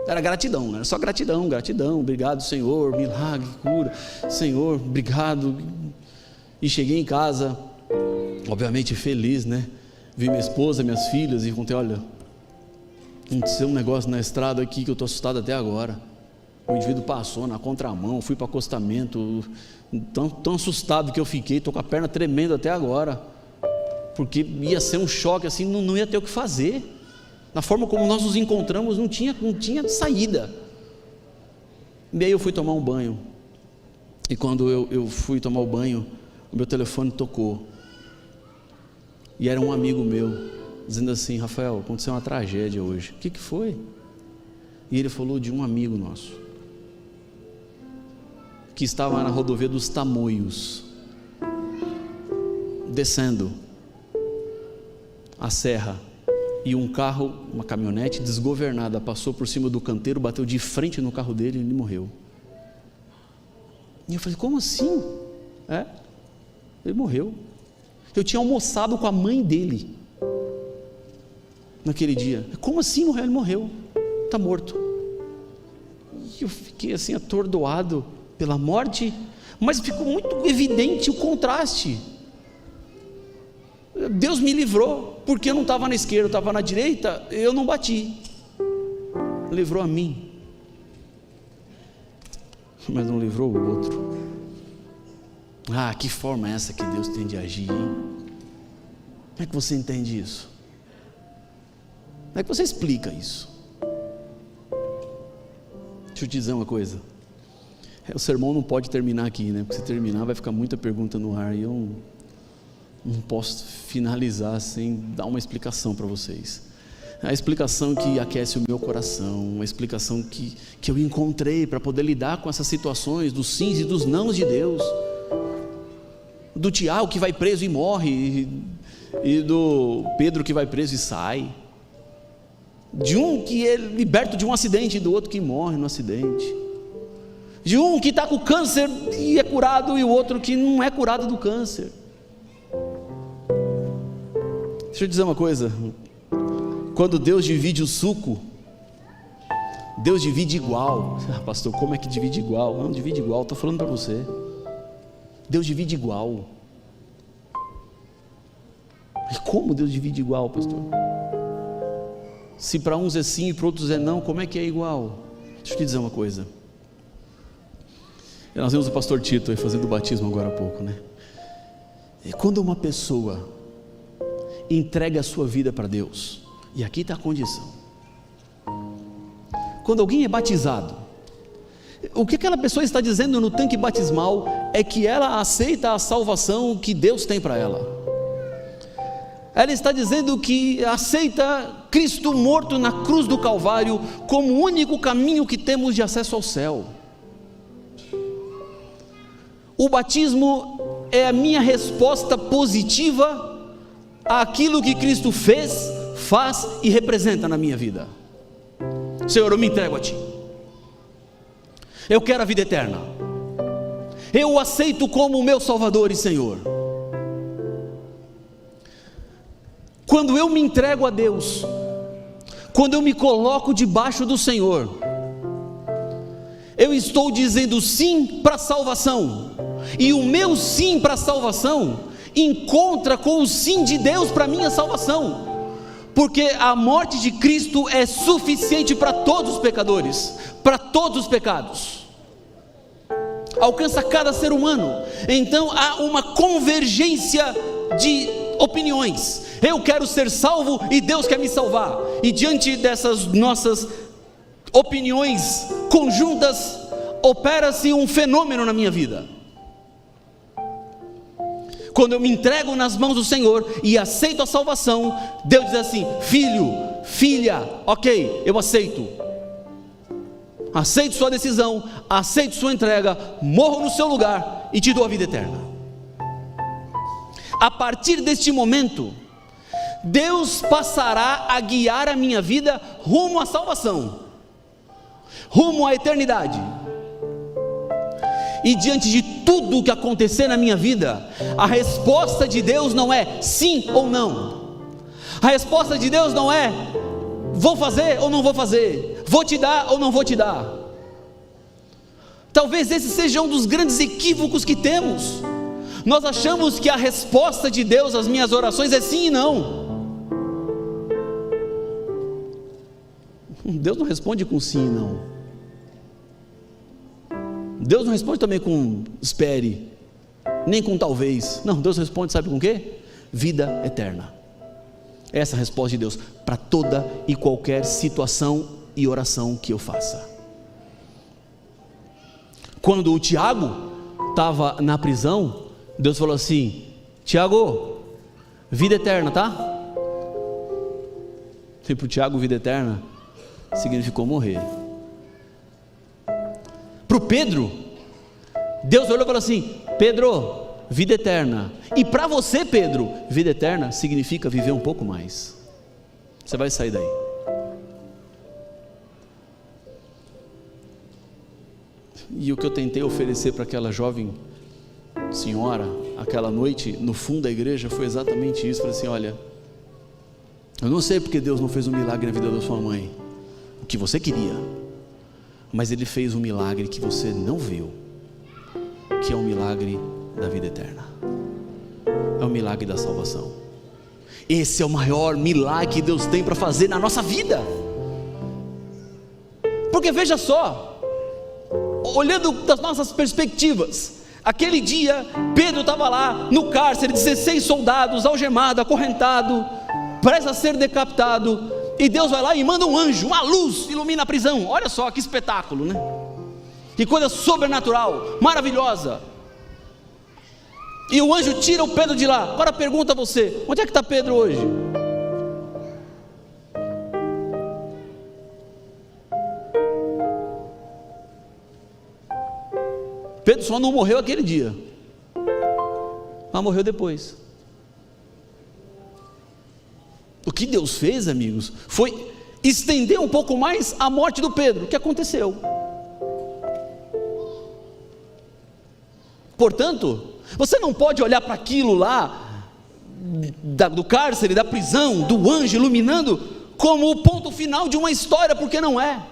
era gratidão, não era só gratidão, obrigado Senhor, milagre, cura, Senhor, obrigado. E cheguei em casa, obviamente feliz, né? Vi minha esposa, minhas filhas e contei: olha, aconteceu um negócio na estrada aqui que eu estou assustado até agora. O indivíduo passou na contramão, fui para o acostamento, tão assustado que eu fiquei, estou com a perna tremendo até agora, porque ia ser um choque assim, não ia ter o que fazer. Na forma como nós nos encontramos, não tinha saída. E aí eu fui tomar um banho, e quando eu fui tomar o banho, o meu telefone tocou, e era um amigo meu, dizendo assim: Rafael, aconteceu uma tragédia hoje. O que foi? E ele falou de um amigo nosso, que estava na rodovia dos Tamoios, descendo a serra, e um carro, uma caminhonete desgovernada, passou por cima do canteiro, bateu de frente no carro dele e ele morreu. E eu falei: como assim? Ele morreu. Eu tinha almoçado com a mãe dele naquele dia. Como assim morreu? Ele morreu, está morto. E eu fiquei assim atordoado pela morte, mas ficou muito evidente o contraste. Deus me livrou, porque eu não estava na esquerda, eu estava na direita, eu não bati. Livrou a mim, mas não livrou o outro. Que forma é essa que Deus tem de agir, hein? Como é que você entende isso? Como é que você explica isso? Deixa eu te dizer uma coisa. O sermão não pode terminar aqui, né? Porque se terminar vai ficar muita pergunta no ar, e eu não posso finalizar sem dar uma explicação para vocês. A explicação que aquece o meu coração, uma explicação que eu encontrei para poder lidar com essas situações dos sims e dos nãos de Deus. Do Tiago que vai preso e morre, e do Pedro que vai preso e sai, de um que é liberto de um acidente e do outro que morre no acidente, de um que está com câncer e é curado e o outro que não é curado do câncer. Deixa eu dizer uma coisa: quando Deus divide o suco, Deus divide igual. Pastor, como é que divide igual? Não divide igual, estou falando para você. Deus divide igual. E como Deus divide igual, pastor? Se para uns é sim e para outros é não, como é que é igual? Deixa eu te dizer uma coisa. Nós vimos o pastor Tito aí fazendo o batismo agora há pouco, né? E quando uma pessoa entrega a sua vida para Deus, e aqui está a condição: quando alguém é batizado, o que aquela pessoa está dizendo no tanque batismal é que ela aceita a salvação que Deus tem para ela. Ela está dizendo que aceita Cristo morto na cruz do Calvário como o único caminho que temos de acesso ao céu. O batismo é a minha resposta positiva àquilo que Cristo fez, faz e representa na minha vida. Senhor, eu me entrego a Ti. Eu quero a vida eterna. Eu o aceito como o meu Salvador e Senhor. Quando eu me entrego a Deus, quando eu me coloco debaixo do Senhor, eu estou dizendo sim para a salvação, e o meu sim para a salvação encontra com o sim de Deus para a minha salvação, porque a morte de Cristo é suficiente para todos os pecadores, para todos os pecados, alcança cada ser humano. Então há uma convergência de opiniões. Eu quero ser salvo e Deus quer me salvar, e diante dessas nossas opiniões conjuntas, opera-se um fenômeno na minha vida. Quando eu me entrego nas mãos do Senhor e aceito a salvação, Deus diz assim: filho, filha, ok, eu aceito sua decisão, aceito sua entrega, morro no seu lugar e te dou a vida eterna. A partir deste momento, Deus passará a guiar a minha vida rumo à salvação, rumo à eternidade. E diante de tudo o que acontecer na minha vida, a resposta de Deus não é sim ou não. A resposta de Deus não é vou fazer ou não vou fazer, vou te dar ou não vou te dar. Talvez esse seja um dos grandes equívocos que temos. Nós achamos que a resposta de Deus às minhas orações é sim e não. Deus não responde com sim e não. Deus não responde também com espere, nem com talvez. Não, Deus responde, sabe com o quê? Vida eterna. Essa é a resposta de Deus para toda e qualquer situação e oração que eu faça. Quando o Tiago estava na prisão, Deus falou assim: Tiago, vida eterna, tá? E para o Tiago, vida eterna significou morrer. Para o Pedro, Deus olhou e falou assim: Pedro, vida eterna. E para você, Pedro, vida eterna significa viver um pouco mais. Você vai sair daí. E o que eu tentei oferecer para aquela jovem senhora, aquela noite, no fundo da igreja, foi exatamente isso. Falei assim: olha, eu não sei porque Deus não fez um milagre na vida da sua mãe, o que você queria, mas Ele fez um milagre que você não viu, que é um milagre da vida eterna, é o milagre da salvação. Esse é o maior milagre que Deus tem para fazer na nossa vida. Porque veja só, olhando das nossas perspectivas, aquele dia Pedro estava lá no cárcere, 16 soldados, algemado, acorrentado, prestes a ser decapitado, e Deus vai lá e manda um anjo, uma luz ilumina a prisão. Olha só que espetáculo, né? Que coisa sobrenatural, maravilhosa. E o anjo tira o Pedro de lá. Agora pergunta a você: onde é que está Pedro hoje? Pedro só não morreu aquele dia, mas morreu depois. O que Deus fez, amigos, foi estender um pouco mais a morte do Pedro. O que aconteceu? Portanto, você não pode olhar para aquilo lá, do cárcere, da prisão, do anjo iluminando, como o ponto final de uma história, porque não é.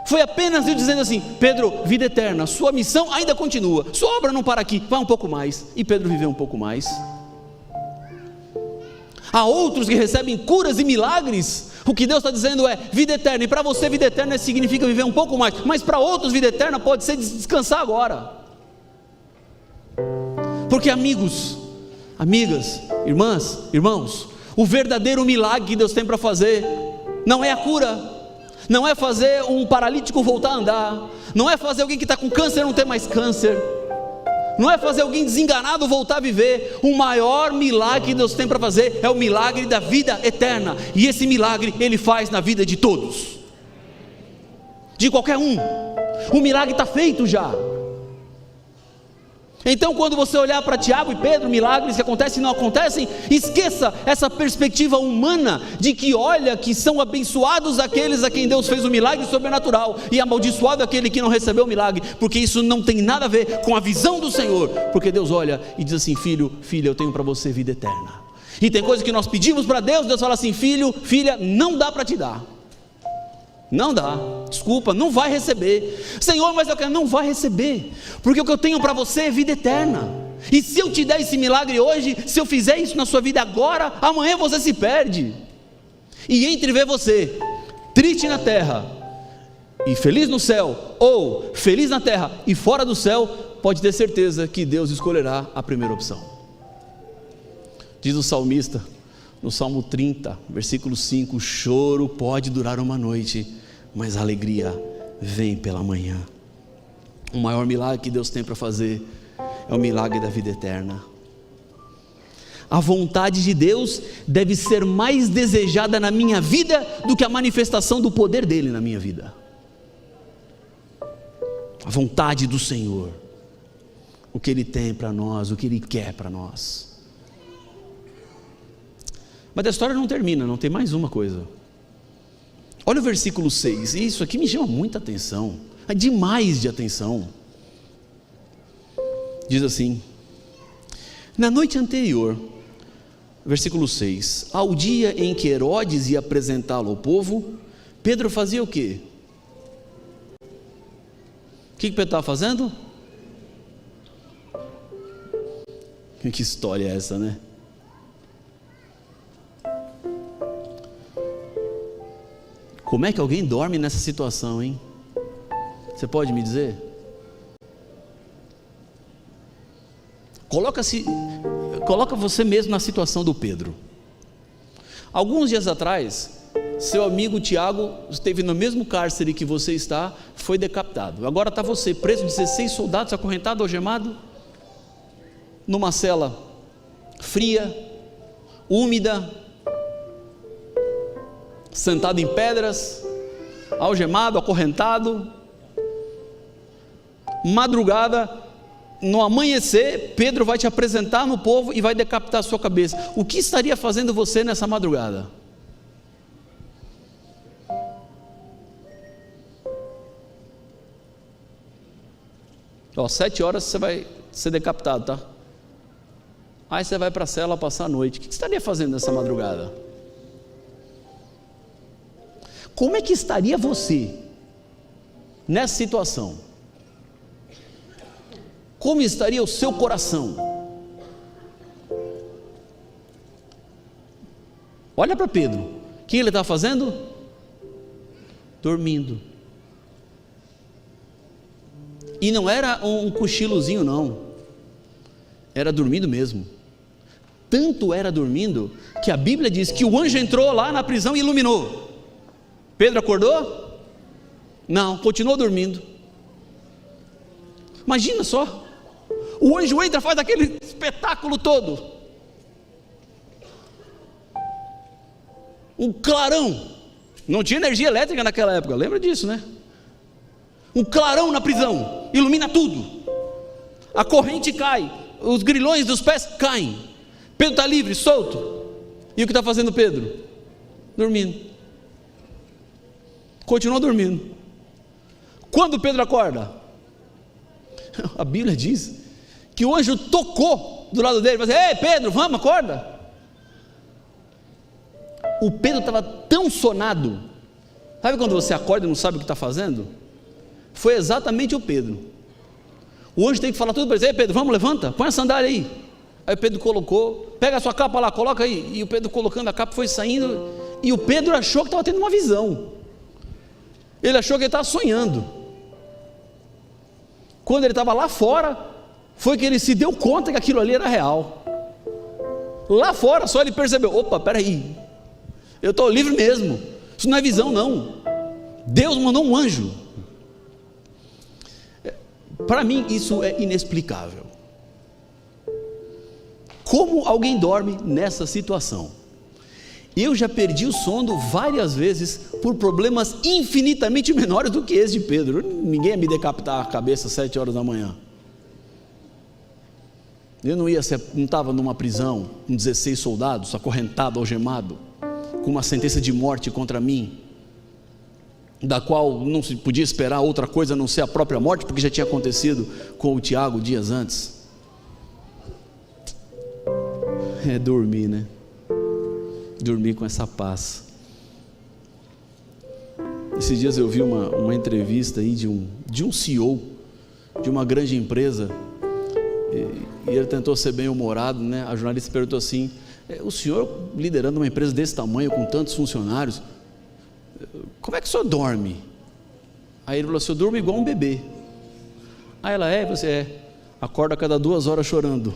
Foi apenas Deus dizendo assim: Pedro, vida eterna, sua missão ainda continua, sua obra não para aqui, vai um pouco mais. E Pedro viveu um pouco mais. Há outros que recebem curas e milagres. O que Deus está dizendo é vida eterna, e para você vida eterna significa viver um pouco mais, mas para outros vida eterna pode ser descansar agora. Porque amigos, amigas, irmãs, irmãos, o verdadeiro milagre que Deus tem para fazer não é a cura, não é fazer um paralítico voltar a andar, não é fazer alguém que está com câncer não ter mais câncer, não é fazer alguém desenganado voltar a viver. O maior milagre que Deus tem para fazer é o milagre da vida eterna, e esse milagre Ele faz na vida de todos, de qualquer um. O milagre está feito já. Então quando você olhar para Tiago e Pedro, milagres que acontecem e não acontecem, esqueça essa perspectiva humana de que olha que são abençoados aqueles a quem Deus fez o milagre sobrenatural e amaldiçoado aquele que não recebeu o milagre, porque isso não tem nada a ver com a visão do Senhor. Porque Deus olha e diz assim: filho, filha, eu tenho para você vida eterna, E tem coisas que nós pedimos para Deus, Deus fala assim: filho, filha, não dá para te dar. Não dá, desculpa, não vai receber. Senhor, mas eu quero, não vai receber, porque o que eu tenho para você é vida eterna. E se eu te der esse milagre hoje, se eu fizer isso na sua vida agora, amanhã você se perde. E entre ver você triste na terra e feliz no céu, ou feliz na terra e fora do céu, pode ter certeza que Deus escolherá a primeira opção. Diz o salmista no Salmo 30, versículo 5: o choro pode durar uma noite, mas a alegria vem pela manhã. O maior milagre que Deus tem para fazer é o milagre da vida eterna. A vontade de Deus deve ser mais desejada na minha vida do que a manifestação do poder dele na minha vida. A vontade do Senhor, o que ele tem para nós, o que ele quer para nós. Mas a história não termina, não tem mais uma coisa. Olha o versículo 6, e isso aqui me chama muita atenção, é demais de atenção. Diz assim: na noite anterior, versículo 6, ao dia em que Herodes ia apresentá-lo ao povo, Pedro fazia o quê? O que Pedro estava fazendo? Que história é essa, né? Como é que alguém dorme nessa situação, hein? Você pode me dizer? Coloca você mesmo na situação do Pedro. Alguns dias atrás, seu amigo Tiago esteve no mesmo cárcere que você está, foi decapitado. Agora está você preso, 16 soldados, acorrentado, algemado, numa cela fria, úmida, sentado em pedras, algemado, acorrentado. Madrugada, no amanhecer, Pedro vai te apresentar no povo e vai decapitar a sua cabeça. O que estaria fazendo você nessa madrugada? Ó, 7 horas você vai ser decapitado, tá? Aí você vai para a cela passar a noite. O que você estaria fazendo nessa madrugada? Como é que estaria você nessa situação? Como estaria o seu coração? Olha para Pedro, o que ele está fazendo? Dormindo. E não era um cochilozinho não, era dormindo mesmo. Tanto era dormindo, que a Bíblia diz que o anjo entrou lá na prisão e iluminou. Pedro acordou? Não, continuou dormindo. Imagina só, o anjo entra, faz aquele espetáculo todo, um clarão, não tinha energia elétrica naquela época, lembra disso, né? Um clarão na prisão, ilumina tudo, a corrente cai, os grilhões dos pés caem, Pedro está livre, solto. E o que está fazendo Pedro? Dormindo. Continua dormindo. Quando Pedro acorda, a Bíblia diz que o anjo tocou do lado dele, falou assim: ei Pedro, vamos, acorda. O Pedro estava tão sonado, sabe quando você acorda e não sabe o que está fazendo? Foi exatamente o Pedro. O anjo tem que falar tudo para ele: ei Pedro, vamos, levanta, põe a sandália aí. Aí Pedro colocou, pega a sua capa lá, coloca aí. E o Pedro colocando a capa foi saindo, e o Pedro achou que estava tendo uma visão. Ele achou que ele estava sonhando. Quando ele estava lá fora, foi que ele se deu conta que aquilo ali era real. Lá fora só ele percebeu: opa, peraí, eu estou livre mesmo, isso não é visão não, Deus mandou um anjo. Para mim isso é inexplicável. Como alguém dorme nessa situação? Eu já perdi o sono várias vezes por problemas infinitamente menores do que esse de Pedro. Ninguém ia me decapitar a cabeça às 7 horas da manhã. Eu não estava numa prisão com 16 soldados, acorrentado, algemado, com uma sentença de morte contra mim, da qual não se podia esperar outra coisa a não ser a própria morte, porque já tinha acontecido com o Tiago dias antes. É dormir, né? dormir com essa paz. Esses dias eu vi uma entrevista aí de um CEO de uma grande empresa, e ele tentou ser bem humorado, né? A jornalista perguntou assim: o senhor liderando uma empresa desse tamanho, com tantos funcionários, como é que o senhor dorme? Aí ele falou assim: eu durmo igual um bebê. Aí ela: você acorda a cada 2 horas chorando.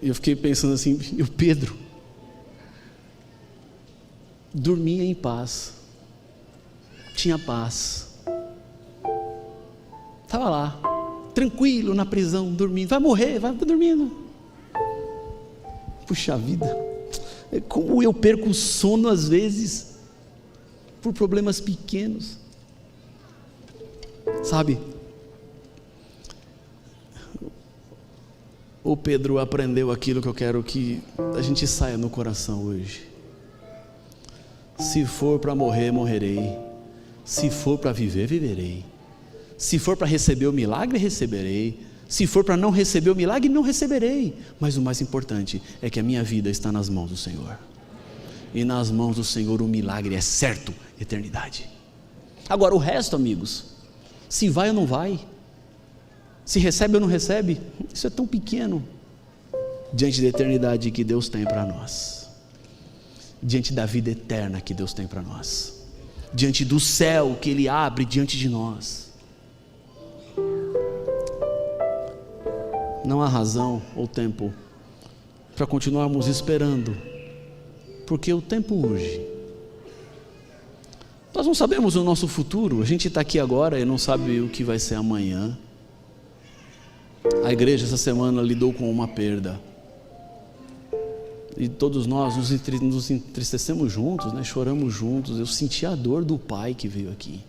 E eu fiquei pensando assim, e o Pedro dormia em paz, tinha paz, estava lá, tranquilo na prisão, dormindo. Vai morrer, vai dormindo. Puxa vida, como eu perco o sono às vezes por problemas pequenos, sabe? O Pedro aprendeu aquilo que eu quero que a gente saia no coração hoje. Se for para morrer, morrerei. Se for para viver, viverei. Se for para receber o milagre, receberei. Se for para não receber o milagre, não receberei. Mas o mais importante é que a minha vida está nas mãos do Senhor. E nas mãos do Senhor o milagre é certo, eternidade. Agora o resto, amigos, se vai ou não vai, se recebe ou não recebe, isso é tão pequeno diante da eternidade que Deus tem para nós, diante da vida eterna que Deus tem para nós, diante do céu que Ele abre diante de nós. Não há razão ou tempo para continuarmos esperando, porque o tempo urge. Nós não sabemos o nosso futuro. A gente está aqui agora e não sabe o que vai ser amanhã. A igreja essa semana lidou com uma perda, e todos nós nos entristecemos juntos, né? Choramos juntos. Eu senti a dor do pai que veio aqui.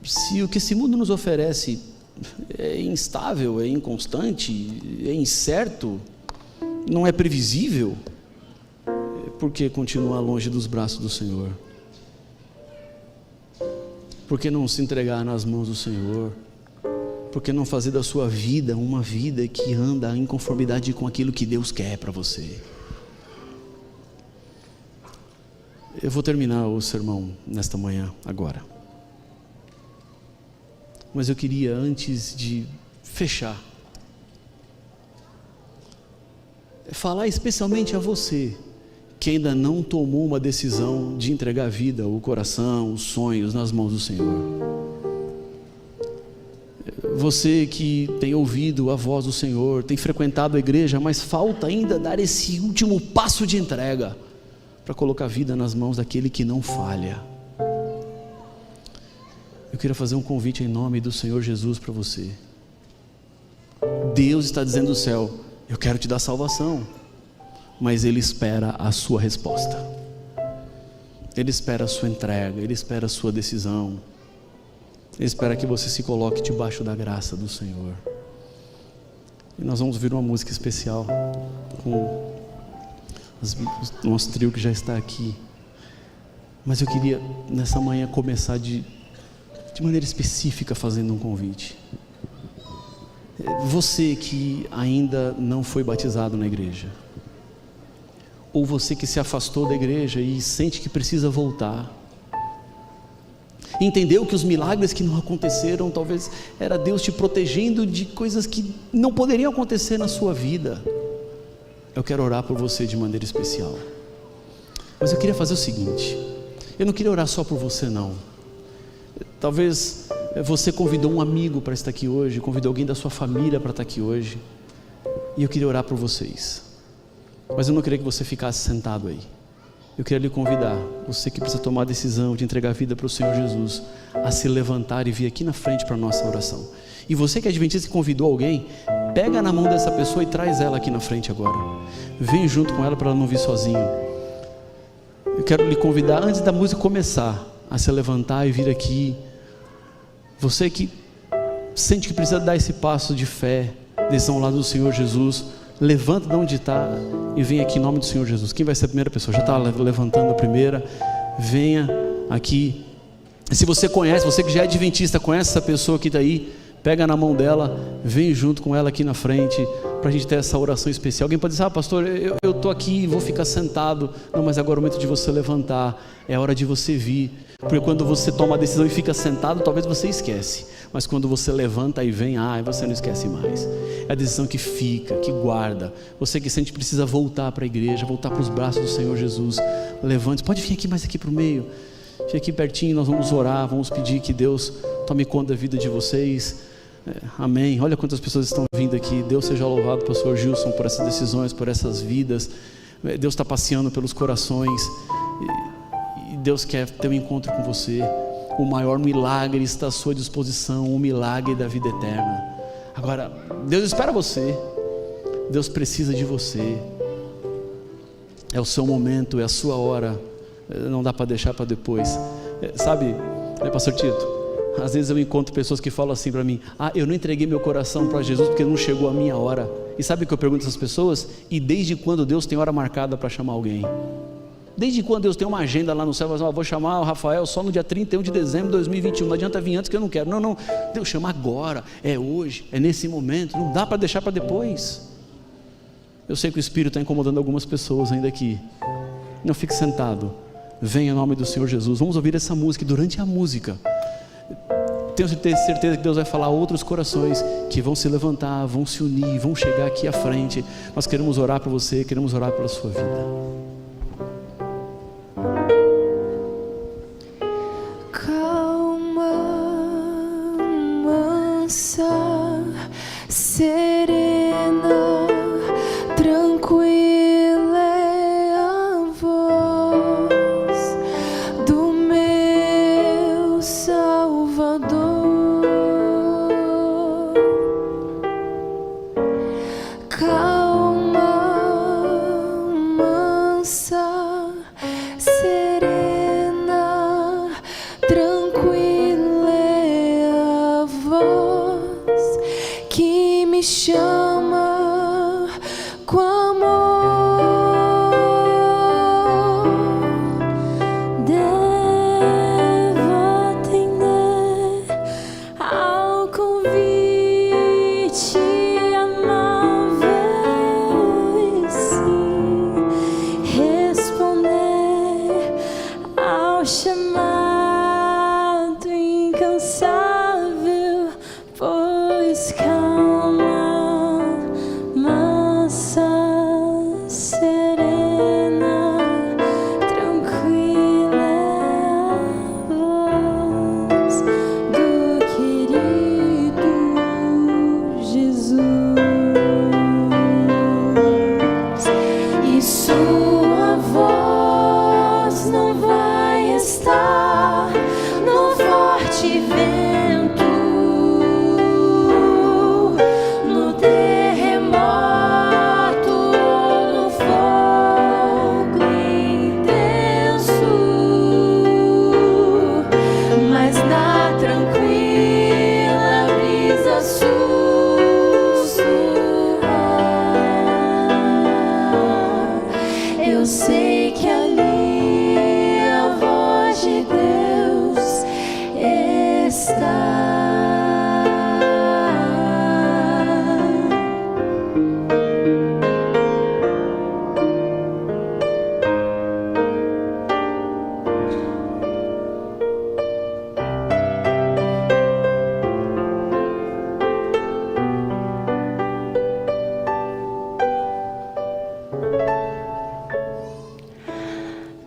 Se o que esse mundo nos oferece é instável, é inconstante, é incerto, não é previsível, por que continuar longe dos braços do Senhor? Por que não se entregar nas mãos do Senhor? Por que não fazer da sua vida uma vida que anda em conformidade com aquilo que Deus quer para você? Eu vou terminar o sermão nesta manhã agora, mas eu queria, antes de fechar, falar especialmente a você que ainda não tomou uma decisão de entregar a vida, o coração, os sonhos nas mãos do Senhor. Você que tem ouvido a voz do Senhor, tem frequentado a igreja, mas falta ainda dar esse último passo de entrega para colocar a vida nas mãos daquele que não falha. Eu queria fazer um convite em nome do Senhor Jesus para você. Deus está dizendo do céu: eu quero te dar salvação, mas Ele espera a sua resposta, Ele espera a sua entrega, Ele espera a sua decisão, Ele espera que você se coloque debaixo da graça do Senhor. E nós vamos ouvir uma música especial com o nosso trio que já está aqui, mas eu queria nessa manhã começar de maneira específica fazendo um convite. Você que ainda não foi batizado na igreja, ou você que se afastou da igreja e sente que precisa voltar, entendeu que os milagres que não aconteceram, talvez era Deus te protegendo de coisas que não poderiam acontecer na sua vida. Eu quero orar por você de maneira especial, mas eu queria fazer o seguinte: eu não queria orar só por você não. Talvez você convidou um amigo para estar aqui hoje, convidou alguém da sua família para estar aqui hoje, e eu queria orar por vocês, mas eu não queria que você ficasse sentado aí. Eu queria lhe convidar, você que precisa tomar a decisão de entregar a vida para o Senhor Jesus, a se levantar e vir aqui na frente para a nossa oração. E você que é adventista e convidou alguém, pega na mão dessa pessoa e traz ela aqui na frente agora. Vem junto com ela para ela não vir sozinho. Eu quero lhe convidar, antes da música começar, a se levantar e vir aqui. Você que sente que precisa dar esse passo de fé, decisão ao lado do Senhor Jesus, levanta de onde está e vem aqui em nome do Senhor Jesus. Quem vai ser a primeira pessoa? Já está levantando a primeira. Venha aqui E se você conhece, você que já é adventista, conhece essa pessoa que está aí, pega na mão dela, vem junto com ela aqui na frente, para a gente ter essa oração especial. Alguém pode dizer: pastor, eu estou aqui, vou ficar sentado. Não, mas agora é o momento de você levantar, é hora de você vir, porque quando você toma a decisão e fica sentado, talvez você esquece, mas quando você levanta e vem, você não esquece mais. É a decisão que fica, que guarda. Você que sente precisa voltar para a igreja, voltar para os braços do Senhor Jesus. Levante, pode vir aqui mais aqui para o meio, fique aqui pertinho, nós vamos orar, vamos pedir que Deus tome conta da vida de vocês. Amém. Olha quantas pessoas estão vindo aqui. Deus seja louvado, pastor Gilson, por essas decisões, por essas vidas. Deus está passeando pelos corações e Deus quer ter um encontro com você. O maior milagre está à sua disposição, o milagre da vida eterna. Agora, Deus espera você, Deus precisa de você. É o seu momento, é a sua hora, não dá para deixar para depois. Sabe, pastor Tito, às vezes eu encontro pessoas que falam assim para mim: eu não entreguei meu coração para Jesus porque não chegou a minha hora. E sabe o que eu pergunto a essas pessoas? E desde quando Deus tem hora marcada para chamar alguém? Desde quando Deus tem uma agenda lá no céu? Vou chamar o Rafael só no dia 31 de dezembro de 2021, não adianta vir antes que eu não quero. Não, Deus chama agora, é hoje, é nesse momento, não dá para deixar para depois. Eu sei que o Espírito está incomodando algumas pessoas ainda aqui. Não fique sentado, venha em nome do Senhor Jesus. Vamos ouvir essa música, e durante a música tenho certeza que Deus vai falar a outros corações que vão se levantar, vão se unir, vão chegar aqui à frente. Nós queremos orar por você, queremos orar pela sua vida. Calma, mansa, serena, tranquila é a voz do meu Salvador. Calma, mansa, serena, tranquila é a voz que me chama com amor. Devo atender ao convite amável e sim responder ao chamado incansável, pois calma, mansa, serena, tranquila é a voz do querido Jesus, e sua voz não vai estar no forte vento, no terremoto ou no fogo intenso, mas na tranquila brisa sussurrar. Eu sei que ali a voz de Deus está.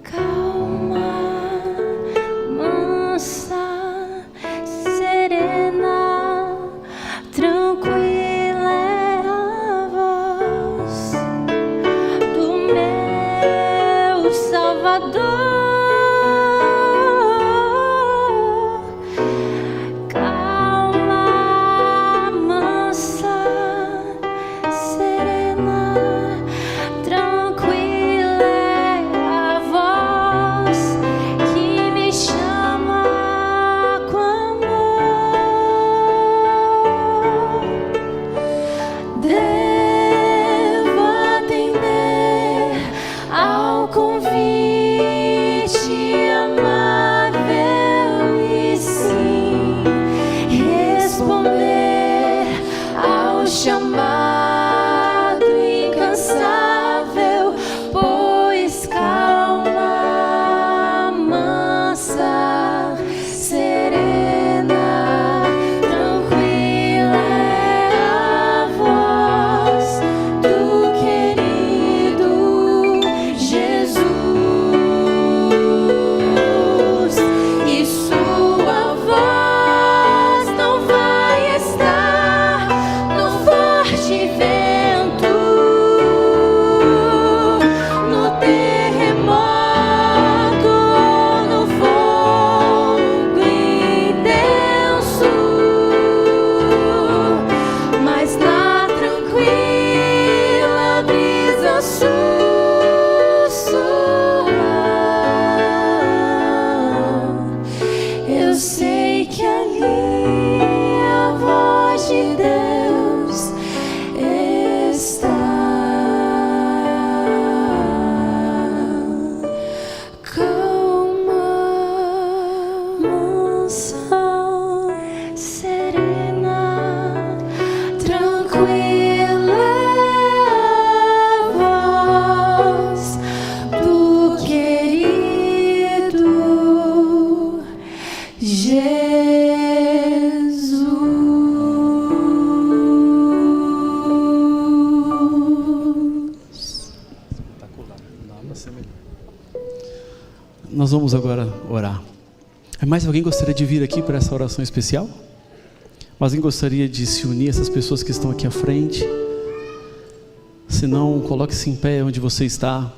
Calma, mansa, serena, tranquila é a voz do meu Salvador. Calma, mansa, serena, tranquila é a voz que me chama com amor. Devo atender ao convite Nós vamos agora orar. Mas alguém gostaria de vir aqui para essa oração especial? Mas alguém gostaria de se unir a essas pessoas que estão aqui à frente? Se não, coloque-se em pé onde você está.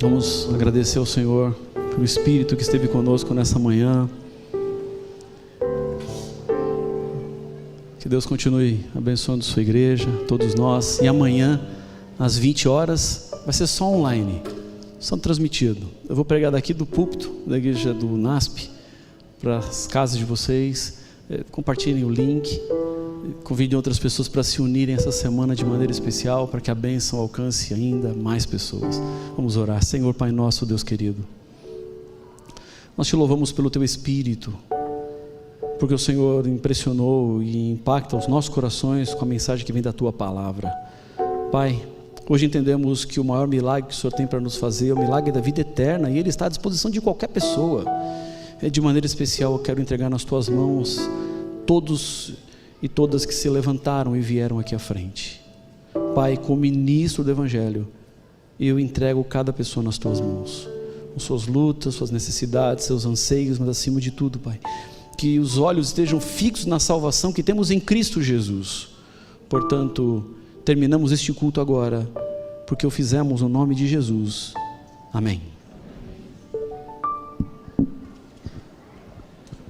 Vamos agradecer ao Senhor pelo Espírito que esteve conosco nessa manhã. Que Deus continue abençoando sua igreja, todos nós. E amanhã, às 20 horas, vai ser só online, só transmitido. Eu vou pregar daqui do púlpito da igreja do NASP para as casas de vocês. Compartilhem o link, convidem outras pessoas para se unirem essa semana de maneira especial, para que a bênção alcance ainda mais pessoas. Vamos orar. Senhor Pai nosso, Deus querido, nós te louvamos pelo teu Espírito, porque o Senhor impressionou e impacta os nossos corações com a mensagem que vem da tua palavra. Pai, hoje entendemos que o maior milagre que o Senhor tem para nos fazer é o milagre da vida eterna, e ele está à disposição de qualquer pessoa. De maneira especial eu quero entregar nas tuas mãos todos e todas que se levantaram e vieram aqui à frente. Pai, como ministro do Evangelho, eu entrego cada pessoa nas tuas mãos, com suas lutas, suas necessidades, seus anseios, mas acima de tudo, Pai, que os olhos estejam fixos na salvação que temos em Cristo Jesus. Portanto, terminamos este culto agora, porque o fizemos no nome de Jesus. Amém.